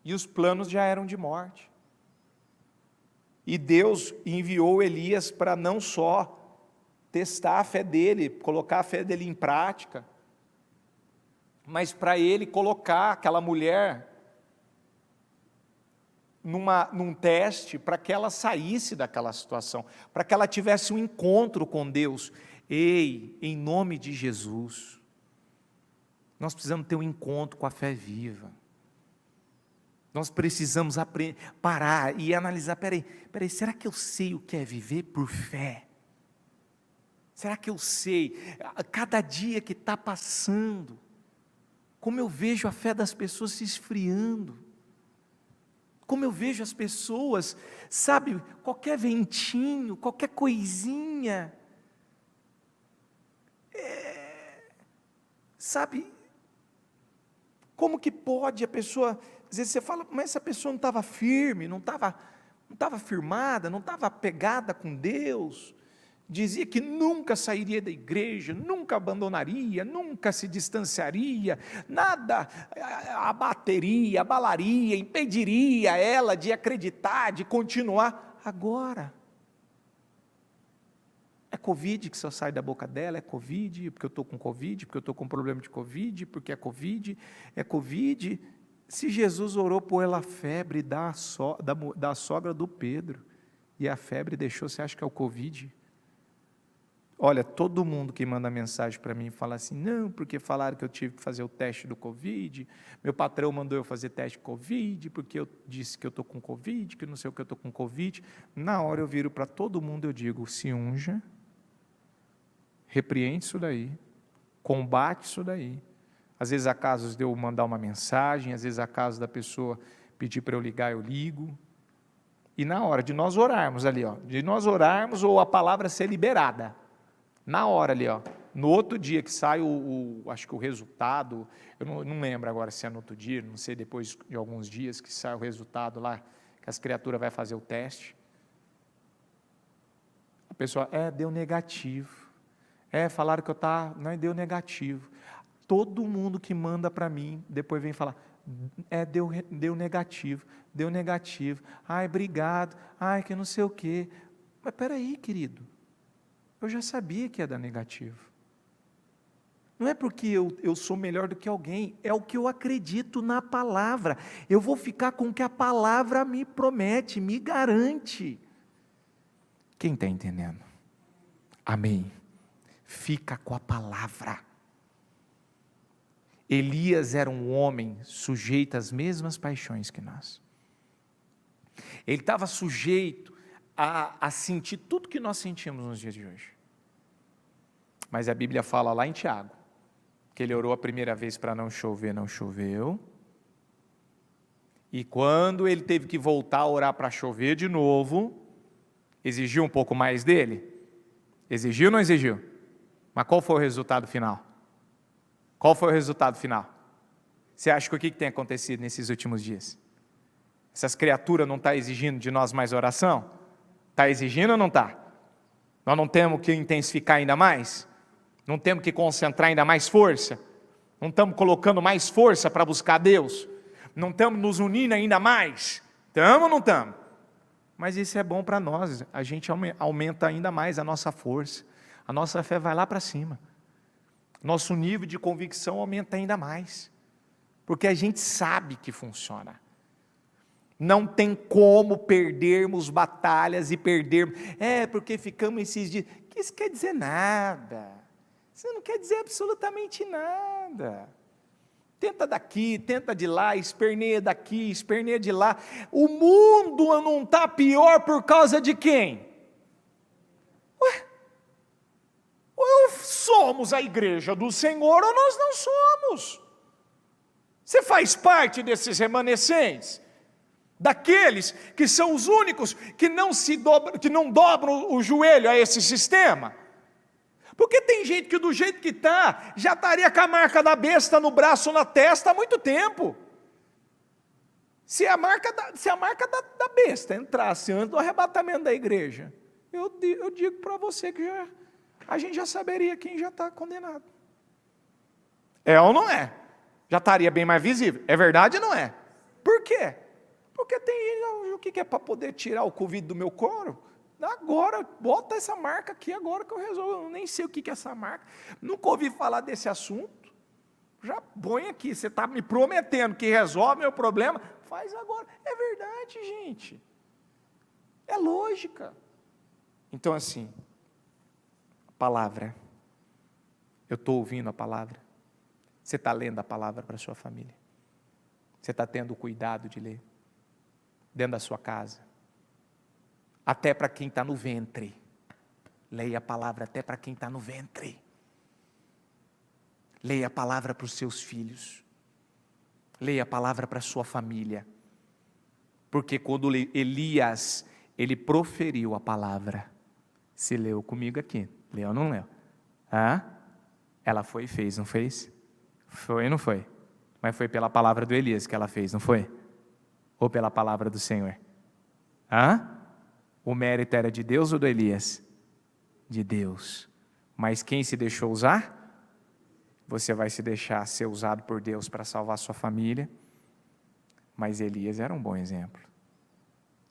E os planos já eram de morte. E Deus enviou Elias para não só testar a fé dele, colocar a fé dele em prática, mas para ele colocar aquela mulher num teste, para que ela saísse daquela situação, para que ela tivesse um encontro com Deus. Ei, em nome de Jesus, nós precisamos ter um encontro com a fé viva. Nós precisamos parar e analisar, peraí, será que eu sei o que é viver por fé? Será que eu sei? A cada dia que está passando, como eu vejo a fé das pessoas se esfriando, como eu vejo as pessoas, sabe, qualquer ventinho, qualquer coisinha, sabe, como que pode a pessoa, às vezes você fala, mas essa pessoa não estava firme, não estava firmada, não estava apegada com Deus, dizia que nunca sairia da igreja, nunca abandonaria, nunca se distanciaria, nada abateria, abalaria, impediria ela de acreditar, de continuar. Agora, é Covid que só sai da boca dela, é Covid, porque eu estou com Covid, porque eu estou com problema de Covid, porque é Covid. Se Jesus orou por ela a febre da sogra do Pedro, e a febre deixou, você acha que é o Covid? Olha, todo mundo que manda mensagem para mim fala assim, não, porque falaram que eu tive que fazer o teste do Covid, meu patrão mandou eu fazer teste de Covid, porque eu disse que eu estou com Covid, que não sei o que eu estou com Covid. Na hora eu viro para todo mundo e eu digo, se unja, repreende isso daí, combate isso daí. Às vezes há casos de eu mandar uma mensagem, às vezes há casos da pessoa pedir para eu ligar, eu ligo. E na hora de nós orarmos ali, de nós orarmos ou a palavra ser liberada, na hora ali, No outro dia que sai acho que o resultado, eu não lembro agora se é no outro dia, não sei, depois de alguns dias que sai o resultado lá, que as criaturas vai fazer o teste. A pessoa, deu negativo. Falaram que não, deu negativo. Todo mundo que manda para mim, depois vem falar, deu negativo, deu negativo. Ai, obrigado, ai, que não sei o quê. Mas peraí, querido, eu já sabia que ia dar negativo. Não é porque eu sou melhor do que alguém, é o que eu acredito na palavra. Eu vou ficar com o que a palavra me promete, me garante. Quem está entendendo? Amém. Fica com a palavra. Elias era um homem sujeito às mesmas paixões que nós. Ele estava sujeito a sentir tudo que nós sentimos nos dias de hoje. Mas a Bíblia fala lá em Tiago, que ele orou a primeira vez para não chover, não choveu. E quando ele teve que voltar a orar para chover de novo, exigiu um pouco mais dele? Exigiu ou não exigiu? Mas qual foi o resultado final? Qual foi o resultado final? Você acha que o que tem acontecido nesses últimos dias? Essas criaturas não estão exigindo de nós mais oração? Está exigindo ou não está? Nós não temos que intensificar ainda mais? Não temos que concentrar ainda mais força? Não estamos colocando mais força para buscar Deus? Não estamos nos unindo ainda mais? Estamos ou não estamos? Mas isso é bom para nós, a gente aumenta ainda mais a nossa força, a nossa fé vai lá para cima, nosso nível de convicção aumenta ainda mais, porque a gente sabe que funciona. Não tem como perdermos batalhas e perdermos, porque ficamos esses dias, que isso quer dizer nada, isso não quer dizer absolutamente nada. Tenta daqui, tenta de lá, esperneia daqui, esperneia de lá. O mundo não está pior por causa de quem? Ou somos a igreja do Senhor ou nós não somos. Você faz parte desses remanescentes? Daqueles que são os únicos que não dobram o joelho a esse sistema? Porque tem gente que do jeito que está, já estaria com a marca da besta no braço ou na testa há muito tempo. Se a marca da besta entrasse antes do arrebatamento da igreja, eu digo para você que a gente já saberia quem já está condenado. É ou não é? Já estaria bem mais visível. É verdade ou não é? Por quê? Porque tem o que é para poder tirar o Covid do meu couro? Agora, bota essa marca aqui agora que eu resolvo. Eu nem sei o que é essa marca. Nunca ouvi falar desse assunto. Já põe aqui. Você está me prometendo que resolve meu problema. Faz agora. É verdade, gente. É lógica. Então, assim, a palavra. Eu estou ouvindo a palavra. Você está lendo a palavra para a sua família. Você está tendo cuidado de ler. Dentro da sua casa. Até para quem está no ventre. Leia a palavra até para quem está no ventre. Leia a palavra para os seus filhos. Leia a palavra para a sua família. Porque quando Elias, ele proferiu a palavra. Se leu comigo aqui. Leu ou não leu? Ela foi e fez, não fez? Foi ou não foi? Mas foi pela palavra do Elias que ela fez, não foi? Ou pela palavra do Senhor? O mérito era de Deus ou do Elias? De Deus. Mas quem se deixou usar? Você vai se deixar ser usado por Deus para salvar sua família. Mas Elias era um bom exemplo.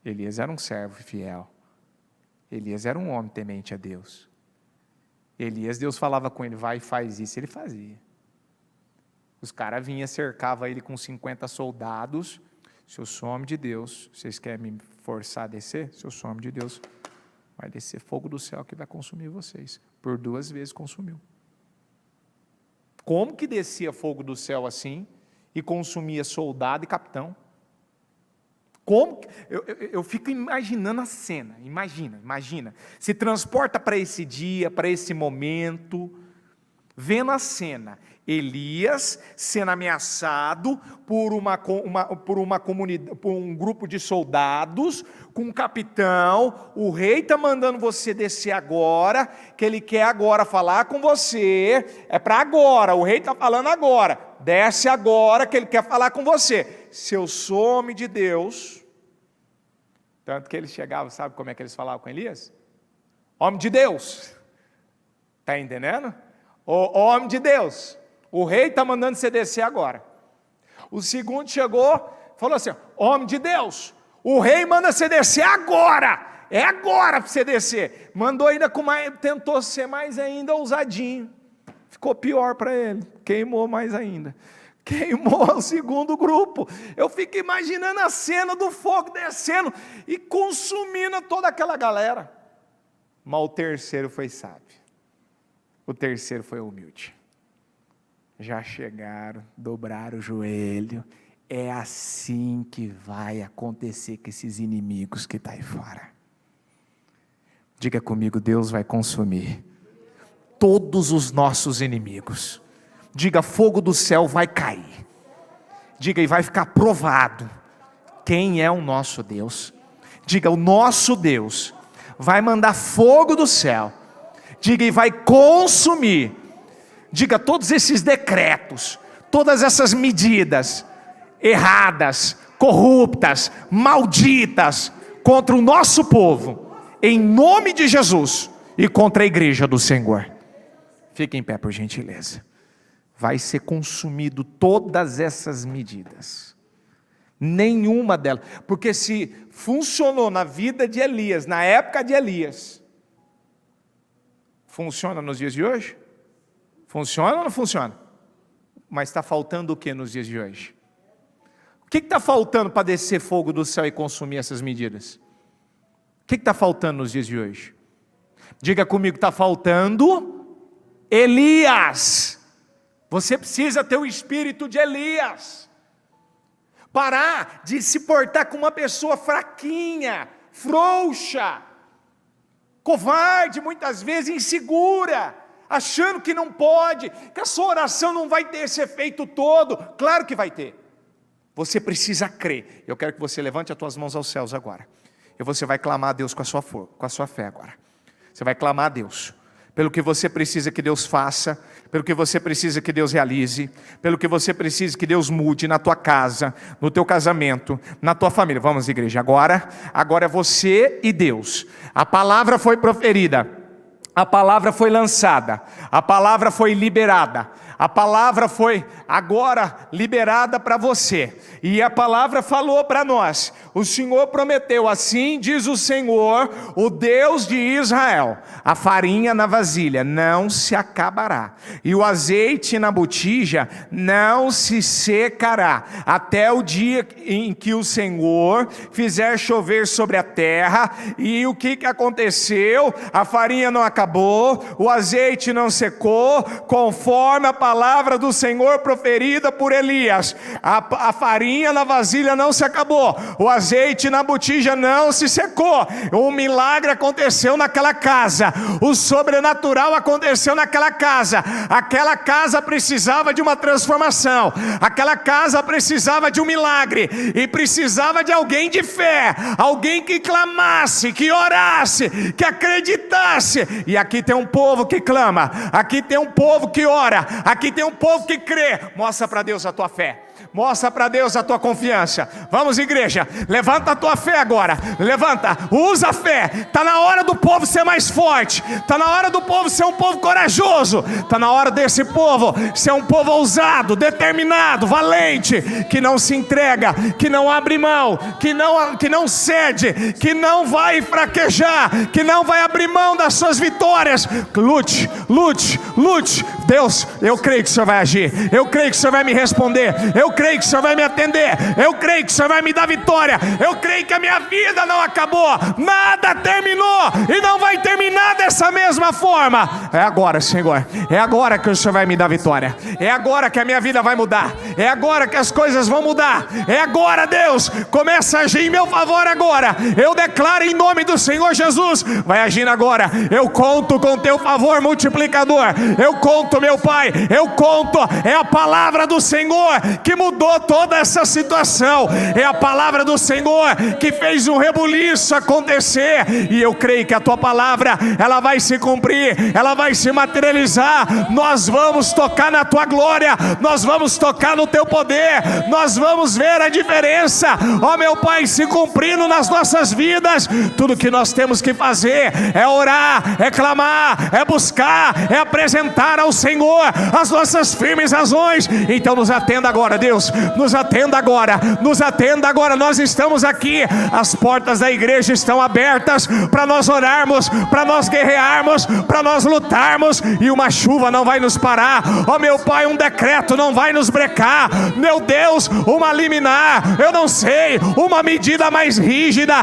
Elias era um servo fiel. Elias era um homem temente a Deus. Elias, Deus falava com ele, vai e faz isso, ele fazia. Os caras vinham, cercavam ele com 50 soldados. Se eu sou homem de Deus, vocês querem me forçar a descer? Se eu sou homem de Deus, vai descer fogo do céu que vai consumir vocês. Por 2 vezes consumiu. Como que descia fogo do céu assim e consumia soldado e capitão? Como? Eu fico imaginando a cena, imagina. Se transporta para esse dia, para esse momento. vendo a cena, Elias sendo ameaçado por um grupo de soldados, com um capitão, o rei está mandando você descer agora, que ele quer agora falar com você, é para agora, o rei está falando agora, desce agora que ele quer falar com você. Se eu sou homem de Deus, tanto que eles chegavam, sabe como é que eles falavam com Elias? Homem de Deus, está entendendo? O homem de Deus, o rei está mandando você descer agora. O segundo chegou, falou assim: homem de Deus, o rei manda você descer agora, é agora para você descer. Mandou ainda tentou ser mais ainda ousadinho, ficou pior para ele, queimou mais ainda, queimou o segundo grupo. Eu fico imaginando a cena do fogo descendo e consumindo toda aquela galera. Mas o terceiro foi sábio. O terceiro foi humilde. Já chegaram, dobraram o joelho. É assim que vai acontecer com esses inimigos que estão aí fora. Diga comigo: Deus vai consumir todos os nossos inimigos. Diga: fogo do céu vai cair. Diga: e vai ficar provado quem é o nosso Deus. Diga: o nosso Deus vai mandar fogo do céu. Diga: e vai consumir. Diga: todos esses decretos, todas essas medidas erradas, corruptas, malditas contra o nosso povo, em nome de Jesus, e contra a igreja do Senhor. Fique em pé, por gentileza. Vai ser consumido todas essas medidas. Nenhuma delas, porque se funcionou na vida de Elias, na época de Elias, funciona nos dias de hoje? Funciona ou não funciona? Mas está faltando o que nos dias de hoje? O que está faltando para descer fogo do céu e consumir essas medidas? O que está faltando nos dias de hoje? Diga comigo: está faltando Elias. Você precisa ter o espírito de Elias. Parar de se portar como uma pessoa fraquinha, frouxa, covarde, muitas vezes insegura, achando que não pode, que a sua oração não vai ter esse efeito todo. Claro que vai ter. Você precisa crer. Eu quero que você levante as tuas mãos aos céus agora. E você vai clamar a Deus com a sua fé agora. Você vai clamar a Deus pelo que você precisa que Deus faça, pelo que você precisa que Deus realize, pelo que você precisa que Deus mude na tua casa, no teu casamento, na tua família. Vamos, igreja, agora é você e Deus. A palavra foi proferida, a palavra foi lançada, a palavra foi liberada, a palavra foi agora liberada para você, e a palavra falou para nós, o Senhor prometeu: assim diz o Senhor, o Deus de Israel, a farinha na vasilha não se acabará, e o azeite na botija não se secará, até o dia em que o Senhor fizer chover sobre a terra. E o que aconteceu? A farinha não acabou, o azeite não secou, conforme a palavra do Senhor proferida por Elias. A farinha na vasilha não se acabou, o azeite na botija não se secou. O milagre aconteceu naquela casa, o sobrenatural aconteceu naquela casa. Aquela casa precisava de uma transformação, aquela casa precisava de um milagre, e precisava de alguém de fé, alguém que clamasse, que orasse, que acreditasse. E aqui tem um povo que clama, aqui tem um povo que ora, aqui tem um povo que crê. Mostra para Deus a tua fé, mostra para Deus a tua confiança. Vamos, igreja, levanta a tua fé agora, levanta, usa a fé. Está na hora do povo ser mais forte, está na hora do povo ser um povo corajoso, está na hora desse povo ser um povo ousado, determinado, valente, que não se entrega, que não abre mão, que não cede, que não vai fraquejar, que não vai abrir mão das suas vitórias. Lute, lute, lute. Deus, eu creio que o Senhor vai agir, eu creio que o Senhor vai me responder, eu creio que o Senhor vai me atender, eu creio que o Senhor vai me dar vitória, eu creio que a minha vida não acabou, nada terminou e não vai terminar dessa mesma forma. É agora, Senhor, é agora que o Senhor vai me dar vitória, é agora que a minha vida vai mudar, é agora que as coisas vão mudar, é agora. Deus, começa a agir em meu favor agora. Eu declaro em nome do Senhor Jesus, vai agindo agora. Eu conto com teu favor multiplicador, eu conto conto, meu Pai, eu conto. É a palavra do Senhor que mudou toda essa situação. É a palavra do Senhor que fez um rebuliço acontecer. E eu creio que a tua palavra, ela vai se cumprir, ela vai se materializar. Nós vamos tocar na tua glória, nós vamos tocar no teu poder, nós vamos ver a diferença, ó meu Pai, se cumprindo nas nossas vidas. Tudo que nós temos que fazer é orar, é clamar, é buscar, é apresentar ao Senhor as nossas firmes razões. Então nos atenda agora, Deus, nos atenda agora, nos atenda agora. Nós estamos aqui, as portas da igreja estão abertas para nós orarmos, para nós guerrearmos, para nós lutarmos, e uma chuva não vai nos parar, ó meu Pai, um decreto não vai nos brecar, meu Deus, uma liminar, eu não sei, uma medida mais rígida,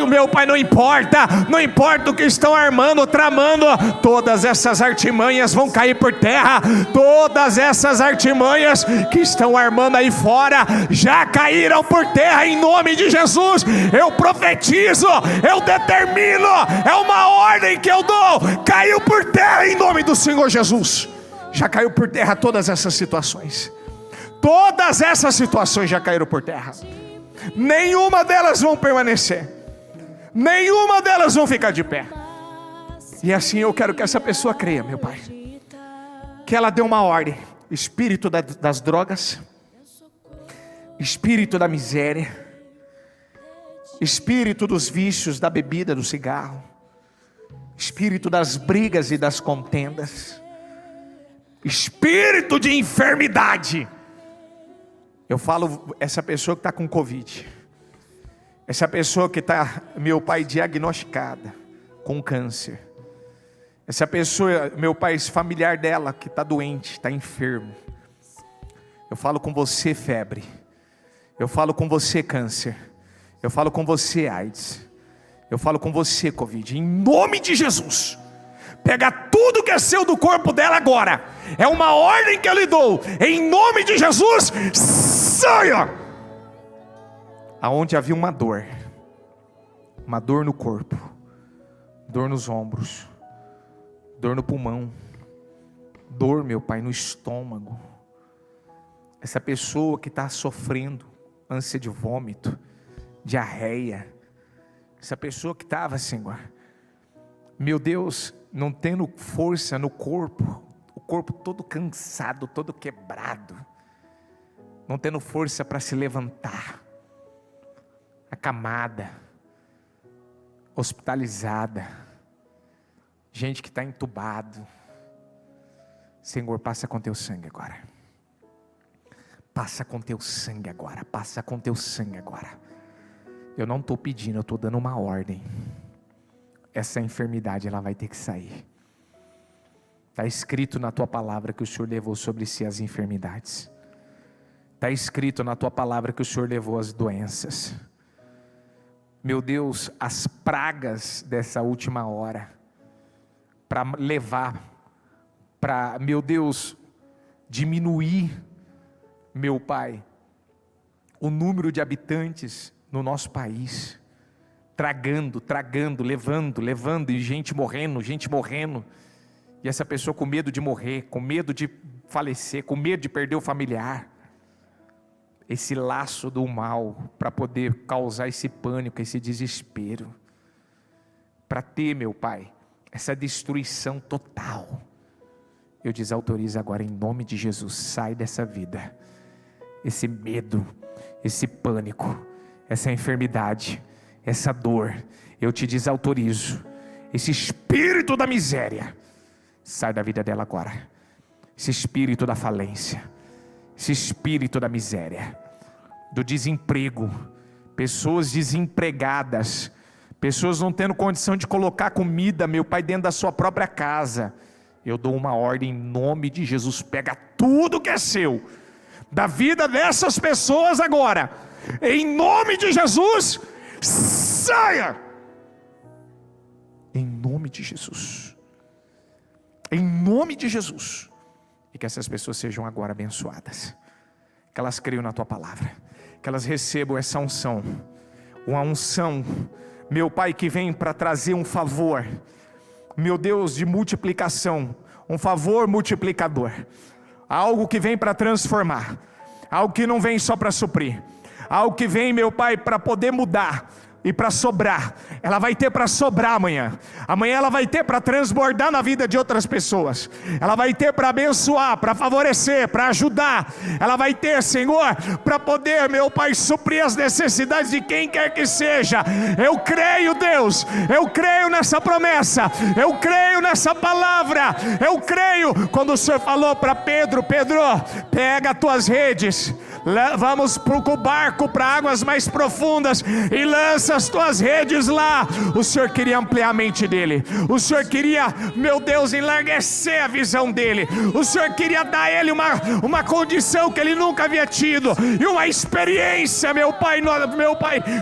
meu Pai, não importa o que estão armando, tramando, todas essas artimanhas vão cair por terra. Todas essas artimanhas que estão armando aí fora já caíram por terra em nome de Jesus. Eu profetizo, eu determino, é uma ordem que eu dou, caiu por terra em nome do Senhor Jesus. Já caiu por terra todas essas situações. Todas essas situações já caíram por terra. Nenhuma delas vão permanecer, nenhuma delas vão ficar de pé. E assim eu quero que essa pessoa creia, meu Pai, que ela deu uma ordem. Espírito das drogas, espírito da miséria, espírito dos vícios, da bebida, do cigarro, espírito das brigas e das contendas, espírito de enfermidade. Eu falo, essa pessoa que está com Covid, essa pessoa que está, meu Pai, diagnosticada com câncer, essa pessoa, meu Pai, esse familiar dela que está doente, está enfermo, eu falo com você, febre, eu falo com você, câncer, eu falo com você, AIDS, eu falo com você, Covid, em nome de Jesus. Pega tudo que é seu do corpo dela agora, é uma ordem que eu lhe dou, em nome de Jesus, saia! Aonde havia uma dor no corpo, dor nos ombros, dor no pulmão, dor, meu Pai, no estômago, essa pessoa que está sofrendo ânsia de vômito, diarreia, essa pessoa que estava, Senhor, meu Deus, não tendo força no corpo, o corpo todo cansado, todo quebrado, não tendo força para se levantar, acamada, hospitalizada, gente que está entubado. Senhor, passa com teu sangue agora, passa com teu sangue agora, passa com teu sangue agora. Eu não estou pedindo, eu estou dando uma ordem. Essa enfermidade, ela vai ter que sair. Está escrito na tua palavra que o Senhor levou sobre si as enfermidades. Está escrito na tua palavra que o Senhor levou as doenças. Meu Deus, as pragas dessa última hora, para levar, para, meu Deus, diminuir, meu Pai, o número de habitantes no nosso país, tragando, levando, e gente morrendo, e essa pessoa com medo de morrer, com medo de falecer, com medo de perder o familiar, esse laço do mal, para poder causar esse pânico, esse desespero, para ter, meu Pai, essa destruição total. Eu desautorizo agora em nome de Jesus, sai dessa vida, esse medo, esse pânico, essa enfermidade, essa dor, eu te desautorizo. Esse espírito da miséria, sai da vida dela agora. Esse espírito da falência, esse espírito da miséria, do desemprego, pessoas desempregadas, pessoas não tendo condição de colocar comida, meu Pai, dentro da sua própria casa. Eu dou uma ordem em nome de Jesus, pega tudo que é seu, da vida dessas pessoas agora, em nome de Jesus, saia, em nome de Jesus, em nome de Jesus, e que essas pessoas sejam agora abençoadas, que elas creiam na tua palavra, que elas recebam essa unção, uma unção, meu Pai, que vem para trazer um favor, meu Deus, de multiplicação, um favor multiplicador, algo que vem para transformar, algo que não vem só para suprir, algo que vem, meu Pai, para poder mudar e para sobrar. Ela vai ter para sobrar amanhã. Amanhã ela vai ter para transbordar na vida de outras pessoas. Ela vai ter para abençoar, para favorecer, para ajudar. Ela vai ter, Senhor, para poder, meu Pai, suprir as necessidades de quem quer que seja. Eu creio, Deus. Eu creio nessa promessa. Eu creio nessa palavra. Eu creio. Quando o Senhor falou para Pedro: Pedro, pega as tuas redes, vamos para o barco, para águas mais profundas, e lança as tuas redes lá. O Senhor queria ampliar a mente dele. O Senhor queria, meu Deus, enlarguecer a visão dele. O Senhor queria dar a ele uma condição que ele nunca havia tido, e uma experiência, meu Pai,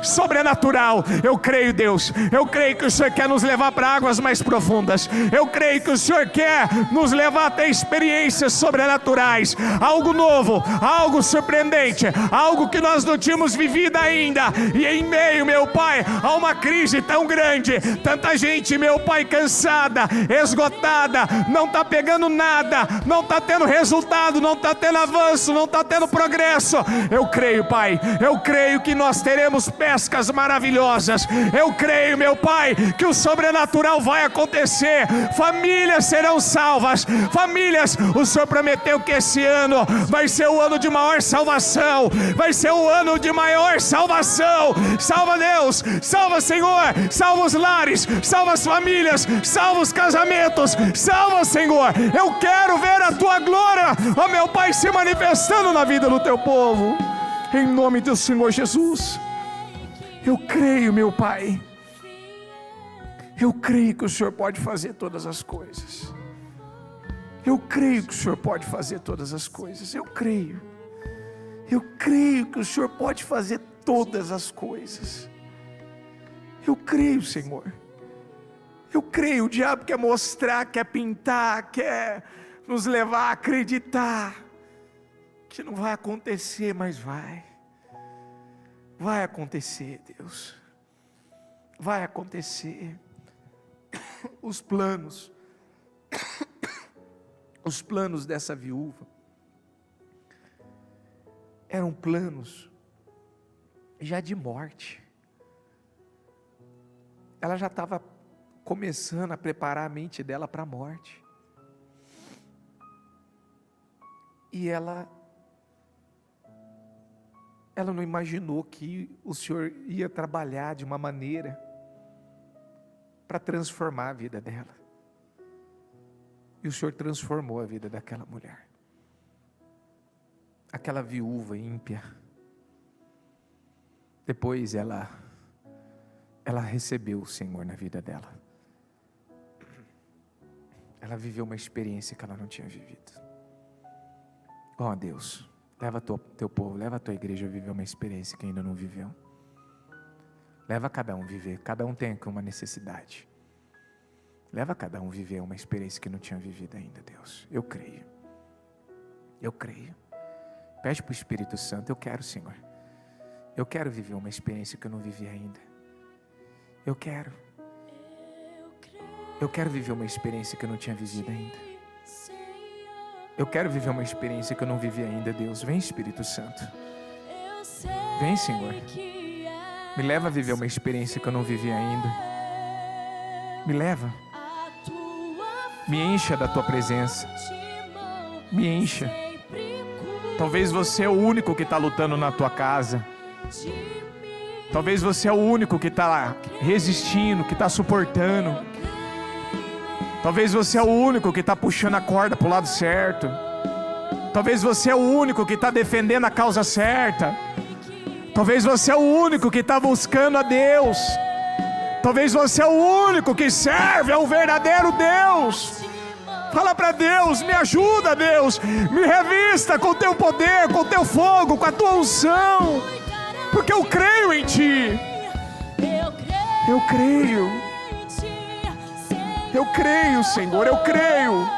sobrenatural. Eu creio, Deus. Eu creio que o Senhor quer nos levar para águas mais profundas. Eu creio que o Senhor quer nos levar até experiências sobrenaturais, algo novo, algo surpreendente, algo que nós não tínhamos vivido ainda. E em meio, meu Pai, há uma crise tão grande, tanta gente, meu Pai, cansada, esgotada, não está pegando nada, não está tendo resultado, não está tendo avanço, não está tendo progresso. Eu creio, Pai, eu creio que nós teremos pescas maravilhosas. Eu creio, meu Pai, que o sobrenatural vai acontecer. Famílias serão salvas. Famílias, o Senhor prometeu que esse ano vai ser o ano de maior salvação, vai ser o ano de maior salvação. Salva, Deus. Salva, Senhor. Salva os lares, salva as famílias, salva os casamentos. Salva, Senhor. Eu quero ver a tua glória, ó meu Pai, se manifestando na vida do teu povo, em nome do Senhor Jesus. Eu creio, meu Pai. Eu creio que o Senhor pode fazer todas as coisas. Eu creio que o Senhor pode fazer todas as coisas. Eu creio que o Senhor pode fazer todas as coisas. Eu creio, Senhor. Eu creio. O diabo quer mostrar, quer pintar, quer nos levar a acreditar que não vai acontecer, mas vai. Vai acontecer, Deus. Vai acontecer. Os planos dessa viúva eram planos já de morte. Ela já estava começando a preparar a mente dela para a morte. E ela não imaginou que o Senhor ia trabalhar de uma maneira para transformar a vida dela. E o Senhor transformou a vida daquela mulher. Aquela viúva ímpia. Depois ela recebeu o Senhor na vida dela. Ela viveu uma experiência que ela não tinha vivido. Ó Deus, leva teu povo, leva a tua igreja a viver uma experiência que ainda não viveu. Leva cada um a viver, cada um tem aqui uma necessidade. Leva cada um a viver uma experiência que não tinha vivido ainda, Deus. Eu creio. Eu creio. Pede para o Espírito Santo, eu quero, Senhor. Eu quero viver uma experiência que eu não vivi ainda. Eu quero viver uma experiência que eu não tinha vivido ainda. Eu quero viver uma experiência que eu não vivi ainda, Deus. Vem, Espírito Santo. Vem, Senhor. Me leva a viver uma experiência que eu não vivi ainda. Me leva. Me encha da tua presença. Me encha. Talvez você é o único que está lutando na tua casa. Talvez você é o único que está resistindo, que está suportando. Talvez você é o único que está puxando a corda para o lado certo. Talvez você é o único que está defendendo a causa certa. Talvez você é o único que está buscando a Deus. Talvez você é o único que serve ao verdadeiro Deus. Fala para Deus, me ajuda, Deus. Me revista com o teu poder, com o teu fogo, com a tua unção. Porque eu creio em Ti. Eu creio. Eu creio, Senhor, eu creio.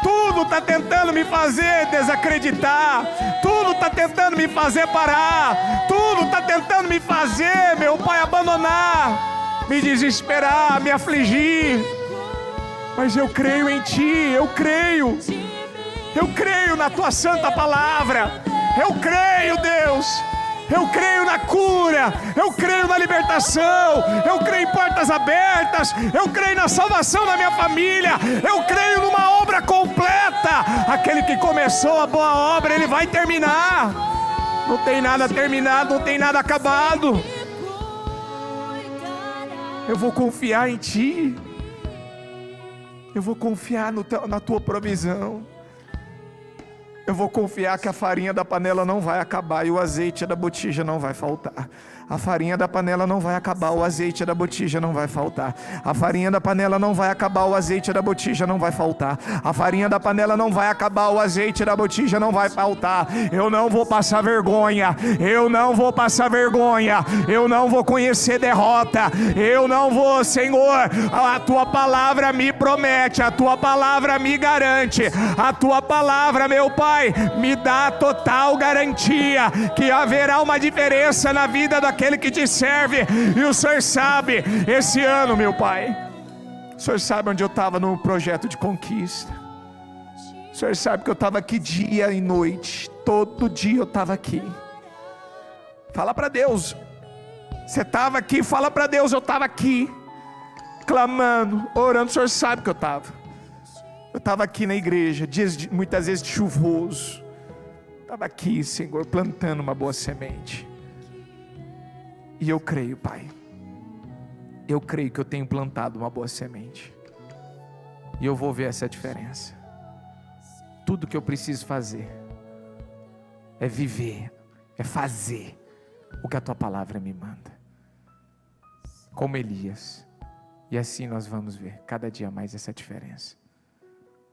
Tudo está tentando me fazer desacreditar. Tudo está tentando me fazer parar. Tudo está tentando me fazer, meu Pai, abandonar, me desesperar, me afligir. Mas eu creio em Ti, eu creio na Tua santa palavra, eu creio, Deus, eu creio na cura, eu creio na libertação, eu creio em portas abertas, eu creio na salvação da minha família, eu creio numa obra completa. Aquele que começou a boa obra, Ele vai terminar. Não tem nada terminado, não tem nada acabado. Eu vou confiar em Ti, eu vou confiar na Tua provisão. Eu vou confiar que a farinha da panela não vai acabar e o azeite da botija não vai faltar. A farinha da panela não vai acabar, o azeite da botija não vai faltar. A farinha da panela não vai acabar, o azeite da botija não vai faltar. A farinha da panela não vai acabar, o azeite da botija não vai faltar. Eu não vou passar vergonha, eu não vou passar vergonha, eu não vou conhecer derrota, eu não vou, Senhor. A Tua palavra me promete, a Tua palavra me garante, a Tua palavra, meu Pai, me dá total garantia que haverá uma diferença na vida daquele que Te serve. E o Senhor sabe, esse ano, meu Pai, o Senhor sabe onde eu estava no projeto de conquista. O Senhor sabe que eu estava aqui dia e noite, todo dia eu estava aqui. Fala para Deus, você estava aqui, fala para Deus, eu estava aqui, clamando, orando. O Senhor sabe que eu estava aqui na igreja, dias muitas vezes de chuvoso, estava aqui, Senhor, plantando uma boa semente. E eu creio, Pai, eu creio que eu tenho plantado uma boa semente, e eu vou ver essa diferença. Tudo que eu preciso fazer é viver, é fazer o que a Tua palavra me manda, como Elias, e assim nós vamos ver cada dia mais essa diferença.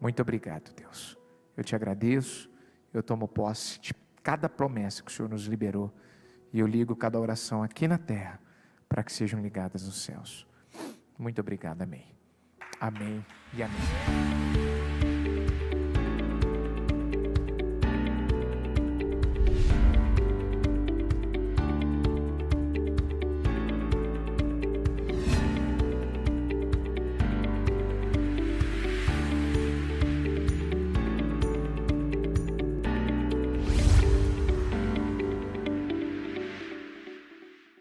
Muito obrigado, Deus, eu Te agradeço, eu tomo posse de cada promessa que o Senhor nos liberou, e eu ligo cada oração aqui na terra, para que sejam ligadas nos céus. Muito obrigado, amém. Amém e amém.